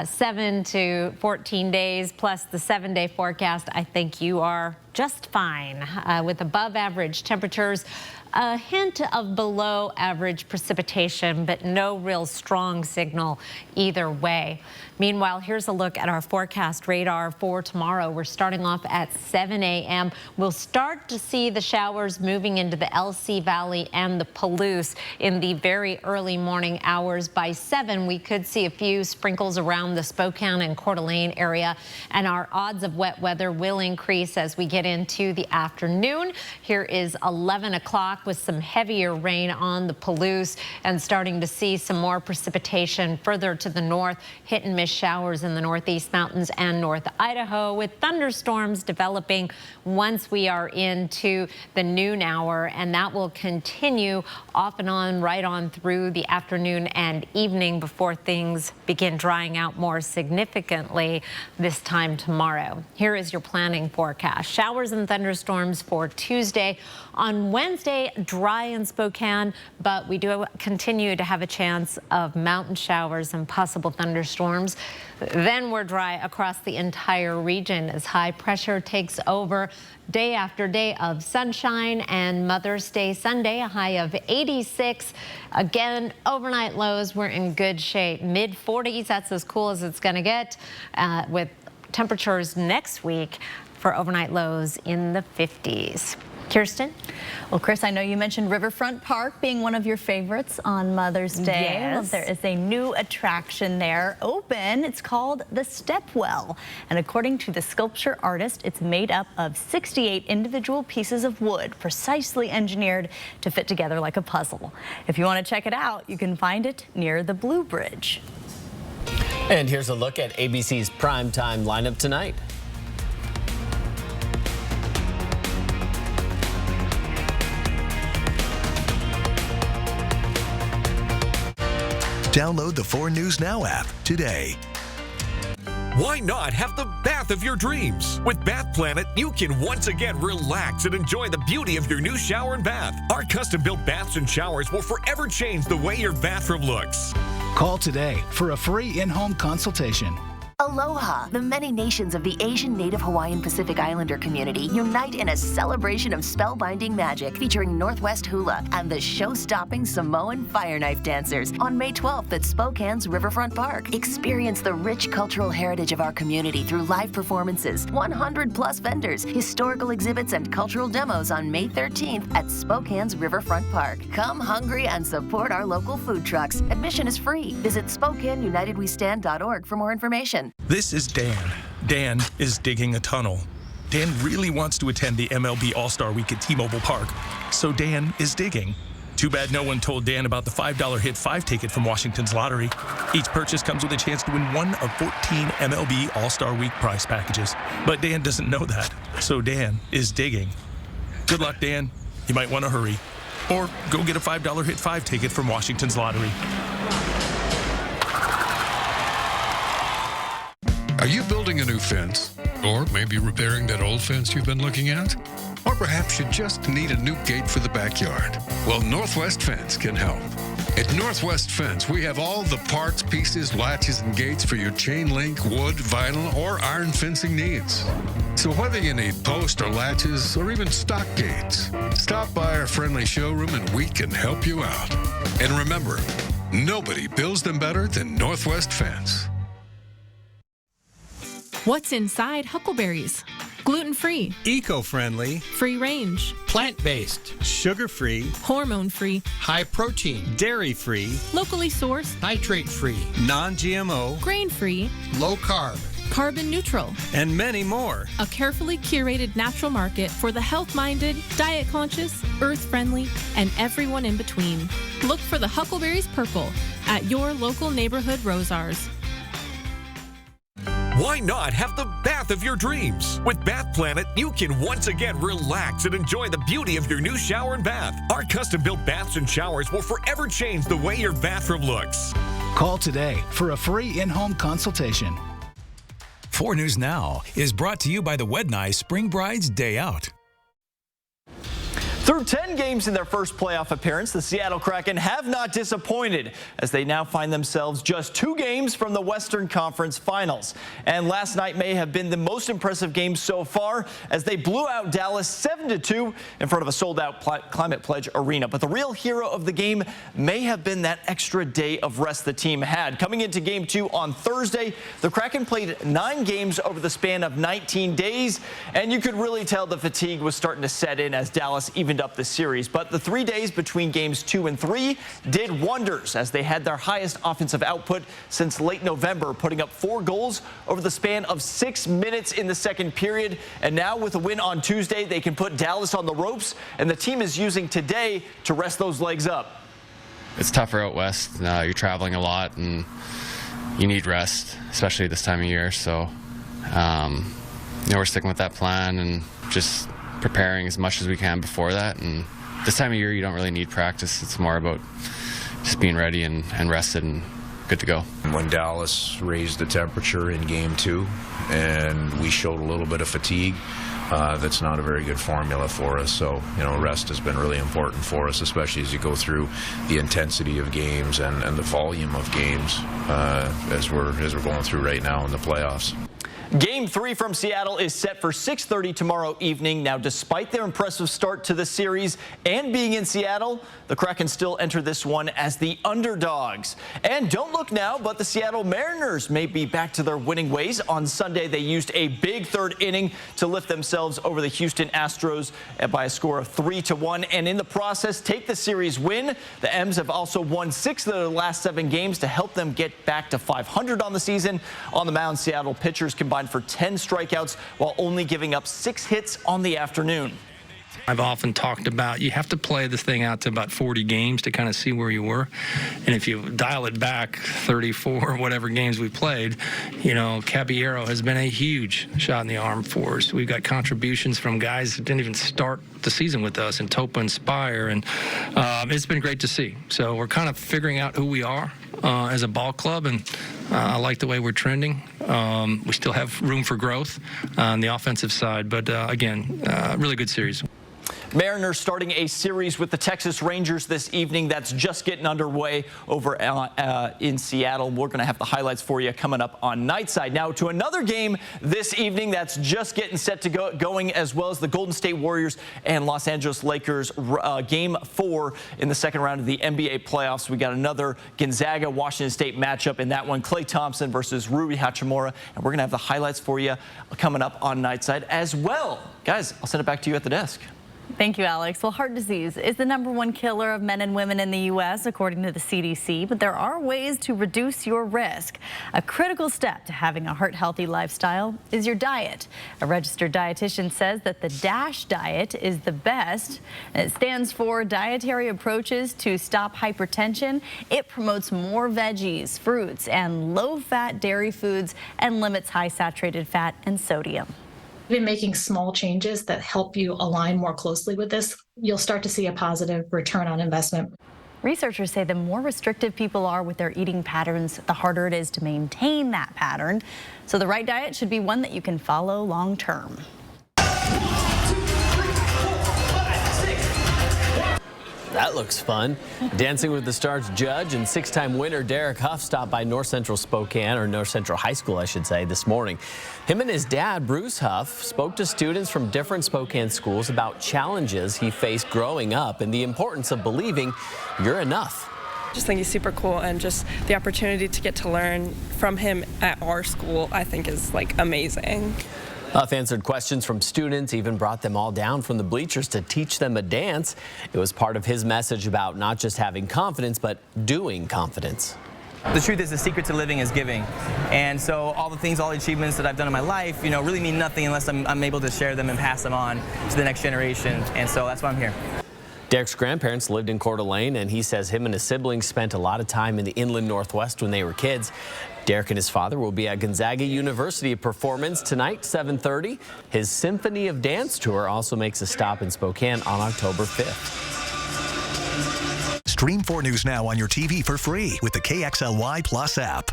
Speaker 8: 7 to 14 days plus the 7-day forecast, I think you are just fine with above average temperatures. A hint of below average precipitation, but no real strong signal either way. Meanwhile, here's a look at our forecast radar for tomorrow. We're starting off at 7 a.m. We'll start to see the showers moving into the LC Valley and the Palouse in the very early morning hours. By 7, we could see a few sprinkles around the Spokane and Coeur d'Alene area, and our odds of wet weather will increase as we get into the afternoon. Here is 11 o'clock with some heavier rain on the Palouse and starting to see some more precipitation further to the north. Hit and miss showers in the Northeast Mountains and North Idaho, with thunderstorms developing once we are into the noon hour, and that will continue off and on right on through the afternoon and evening before things begin drying out more significantly this time tomorrow. Here is your planning forecast. Showers and thunderstorms for Tuesday. On Wednesday, dry in Spokane, but we do continue to have a chance of mountain showers and possible thunderstorms. Then we're dry across the entire region as high pressure takes over. Day after day of sunshine, and Mother's Day Sunday, a high of 86. Again, overnight lows, we're in good shape. Mid-40s, that's as cool as it's going to get, with temperatures next week for overnight lows in the 50s. Kirsten?
Speaker 1: Well, Chris, I know you mentioned Riverfront Park being one of your favorites on Mother's Day.
Speaker 8: Yes.
Speaker 1: Well, there is a new attraction there open. It's called the Stepwell. And according to the sculpture artist, it's made up of 68 individual pieces of wood, precisely engineered to fit together like a puzzle. If you want to check it out, you can find it near the Blue Bridge.
Speaker 3: And here's a look at ABC's primetime lineup tonight.
Speaker 2: Download the 4 News Now app today.
Speaker 5: Why not have the bath of your dreams? With Bath Planet, you can once again relax and enjoy the beauty of your new shower and bath. Our custom-built baths and showers will forever change the way your bathroom looks.
Speaker 10: Call today for a free in-home consultation.
Speaker 6: Aloha! The many nations of the Asian, Native Hawaiian, Pacific Islander community unite in a celebration of spellbinding magic featuring Northwest Hula and the show-stopping Samoan Fire Knife Dancers on May 12th at Spokane's Riverfront Park. Experience the rich cultural heritage of our community through live performances, 100-plus vendors, historical exhibits, and cultural demos on May 13th at Spokane's Riverfront Park. Come hungry and support our local food trucks. Admission is free. Visit SpokaneUnitedWeStand.org for more information.
Speaker 7: This is Dan. Dan is digging a tunnel. Dan really wants to attend the MLB All-Star Week at T-Mobile Park, so Dan is digging. Too bad no one told Dan about the $5 Hit 5 ticket from Washington's lottery. Each purchase comes with a chance to win one of 14 MLB All-Star Week prize packages. But Dan doesn't know that, so Dan is digging. Good luck, Dan. You might want to hurry. Or go get a $5 Hit 5 ticket from Washington's lottery.
Speaker 9: Are you building a new fence? Or maybe repairing that old fence you've been looking at? Or perhaps you just need a new gate for the backyard. Well, Northwest Fence can help. At Northwest Fence, we have all the parts, pieces, latches, and gates for your chain link, wood, vinyl, or iron fencing needs. So whether you need post or latches or even stock gates, stop by our friendly showroom and we can help you out. And remember, nobody builds them better than Northwest Fence.
Speaker 13: What's inside huckleberries? Gluten-free,
Speaker 14: eco-friendly,
Speaker 13: free-range,
Speaker 14: plant-based, sugar-free,
Speaker 13: hormone-free,
Speaker 14: high-protein, dairy-free,
Speaker 13: locally sourced,
Speaker 14: nitrate-free, non-GMO,
Speaker 13: grain-free,
Speaker 14: low-carb,
Speaker 13: carbon neutral,
Speaker 14: and many more.
Speaker 13: A carefully curated natural market for the health-minded, diet-conscious, earth-friendly, and everyone in between. Look for the Huckleberries Purple at your local neighborhood Rosars.
Speaker 5: Why not have the bath of your dreams? With Bath Planet, you can once again relax and enjoy the beauty of your new shower and bath. Our custom-built baths and showers will forever change the way your bathroom looks.
Speaker 10: Call today for a free in-home consultation. 4 News Now is brought to you by the Wedney Spring Brides Day Out.
Speaker 17: Through 10 games in their first playoff appearance, the Seattle Kraken have not disappointed as they now find themselves just 2 games from the Western Conference Finals. And last night may have been the most impressive game so far as they blew out Dallas 7-2 in front of a sold-out Climate Pledge Arena. But the real hero of the game may have been that extra day of rest the team had. Coming into Game 2 on Thursday, the Kraken played 9 games over the span of 19 days, and you could really tell the fatigue was starting to set in as Dallas evened up the series. But the 3 days between games 2 and 3 did wonders as they had their highest offensive output since late November, putting up 4 goals over the span of 6 minutes in the second period. And now with a win on Tuesday, they can put Dallas on the ropes, and the team is using today to rest those legs up.
Speaker 18: It's tougher out west. You're traveling a lot and you need rest, especially this time of year. So, we're sticking with that plan and just preparing as much as we can before that. And this time of year, you don't really need practice. It's more about just being ready and rested and good to go.
Speaker 24: When Dallas raised the temperature in Game 2 and we showed a little bit of fatigue, that's not a very good formula for us. So, rest has been really important for us, especially as you go through the intensity of games and the volume of games as we're going through right now in the playoffs.
Speaker 17: Game 3 from Seattle is set for 6:30 tomorrow evening. Now, despite their impressive start to the series and being in Seattle, the Kraken still enter this one as the underdogs. And don't look now, but the Seattle Mariners may be back to their winning ways. On Sunday, they used a big third inning to lift themselves over the Houston Astros by a score of 3-1, and in the process, take the series win. The M's have also won 6 of their last 7 games to help them get back to .500 on the season. On the mound, Seattle pitchers combined for 10 strikeouts while only giving up 6 hits on the afternoon.
Speaker 25: I've often talked about you have to play this thing out to about 40 games to kind of see where you were. And if you dial it back 34, whatever games we played, Caballero has been a huge shot in the arm for us. We've got contributions from guys who didn't even start the season with us, and Topa and Spire, and it's been great to see. So we're kind of figuring out who we are as a ball club, and I like the way we're trending. We still have room for growth on the offensive side, but again, really good series.
Speaker 17: Mariners starting a series with the Texas Rangers this evening. That's just getting underway over in Seattle. We're going to have the highlights for you coming up on Nightside. Now to another game this evening that's just getting set to going, as well as the Golden State Warriors and Los Angeles Lakers Game 4 in the second round of the NBA playoffs. We got another Gonzaga-Washington State matchup in that one. Klay Thompson versus Rui Hachimura. And we're going to have the highlights for you coming up on Nightside as well. Guys, I'll send it back to you at the desk.
Speaker 1: Thank you, Alex. Well, heart disease is the #1 killer of men and women in the U.S., according to the CDC, but there are ways to reduce your risk. A critical step to having a heart-healthy lifestyle is your diet. A registered dietitian says that the DASH diet is the best. It stands for Dietary Approaches to Stop Hypertension. It promotes more veggies, fruits, and low-fat dairy foods and limits high saturated fat and sodium.
Speaker 11: Even making small changes that help you align more closely with this, you'll start to see a positive return on investment.
Speaker 1: Researchers say the more restrictive people are with their eating patterns, the harder it is to maintain that pattern. So the right diet should be one that you can follow long term.
Speaker 3: That looks fun. Dancing with the Stars judge and 6-time winner Derek Huff stopped by North Central Spokane, or North Central High School, I should say, this morning. Him and his dad, Bruce Huff, spoke to students from different Spokane schools about challenges he faced growing up and the importance of believing you're enough.
Speaker 12: I just think he's super cool, and just the opportunity to get to learn from him at our school, I think, is like amazing.
Speaker 3: Huff answered questions from students, even brought them all down from the bleachers to teach them a dance. It was part of his message about not just having confidence, but doing confidence.
Speaker 15: The truth is, the secret to living is giving. And so all the achievements that I've done in my life, really mean nothing unless I'm able to share them and pass them on to the next generation. And so that's why I'm here.
Speaker 3: Derek's grandparents lived in Coeur d'Alene, and he says him and his siblings spent a lot of time in the inland Northwest when they were kids. Derek and his father will be at Gonzaga University Performance tonight, 7:30. His Symphony of Dance tour also makes a stop in Spokane on October 5th.
Speaker 2: Stream 4 News Now on your TV for free with the KXLY Plus app.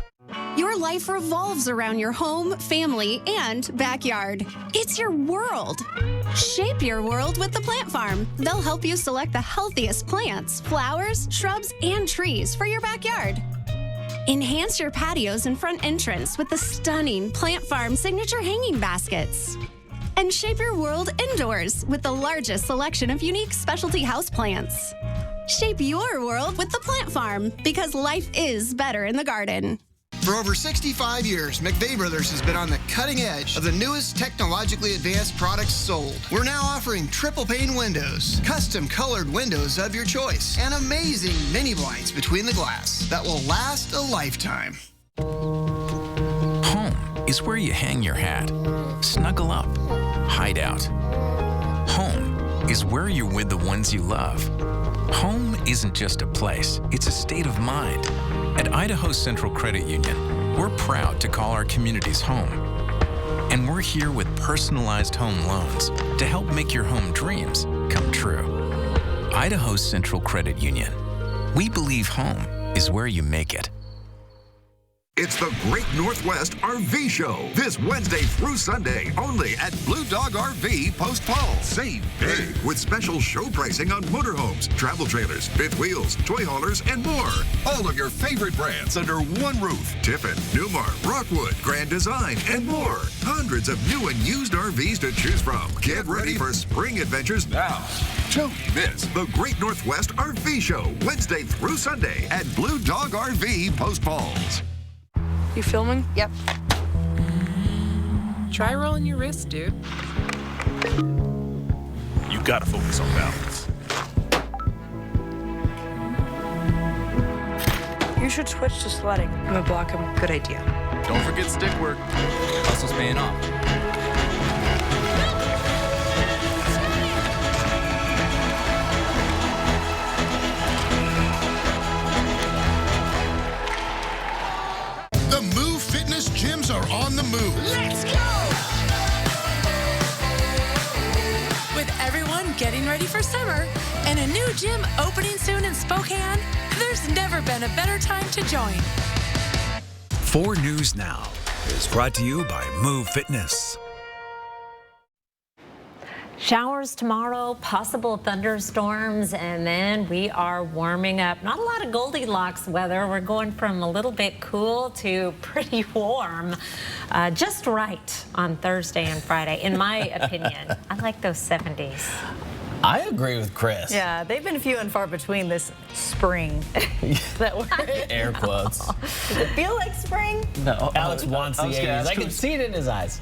Speaker 16: Your life revolves around your home, family, and backyard. It's your world. Shape your world with the Plant Farm. They'll help you select the healthiest plants, flowers, shrubs, and trees for your backyard. Enhance your patios and front entrance with the stunning Plant Farm signature hanging baskets. And shape your world indoors with the largest selection of unique specialty houseplants. Shape your world with the Plant Farm, because life is better in the garden.
Speaker 19: For over 65 years, McVeigh Brothers has been on the cutting edge of the newest technologically advanced products sold. We're now offering triple pane windows, custom colored windows of your choice, and amazing mini blinds between the glass that will last a lifetime.
Speaker 10: Home is where you hang your hat, snuggle up, hide out. Home is where you're with the ones you love. Home isn't just a place, it's a state of mind. At Idaho Central Credit Union, we're proud to call our communities home. And we're here with personalized home loans to help make your home dreams come true. Idaho Central Credit Union. We believe home is where you make it.
Speaker 20: It's the Great Northwest RV Show this Wednesday through Sunday only at Blue Dog RV Post Falls. Save big with special show pricing on motorhomes, travel trailers, fifth wheels, toy haulers, and more. All of your favorite brands under one roof. Tiffin, Newmar, Rockwood, Grand Design, and more. Hundreds of new and used RVs to choose from. Get ready for spring adventures now. Don't miss the Great Northwest RV Show Wednesday through Sunday at Blue Dog RV Post Falls.
Speaker 12: You filming?
Speaker 16: Yep.
Speaker 12: Try rolling your wrist, dude.
Speaker 23: You gotta focus on balance.
Speaker 12: You should switch to sledding. I'm gonna block him. Good idea.
Speaker 23: Don't forget stick work.
Speaker 15: Hustle's paying off.
Speaker 26: The Move Fitness gyms are on the move.
Speaker 16: Let's go!
Speaker 27: With everyone getting ready for summer and a new gym opening soon in Spokane, there's never been a better time to join.
Speaker 10: 4 News Now is brought to you by Move Fitness.
Speaker 8: Showers tomorrow, possible thunderstorms, and then we are warming up. Not a lot of Goldilocks weather. We're going from a little bit cool to pretty warm. Just right on Thursday and Friday, in my opinion. I like those 70s.
Speaker 3: I agree with Chris.
Speaker 1: Yeah, they've been few and far between this spring that we're in.
Speaker 3: Air quotes.
Speaker 1: Does it feel like spring?
Speaker 3: No. Alex wants the 80s. I can see it in his eyes.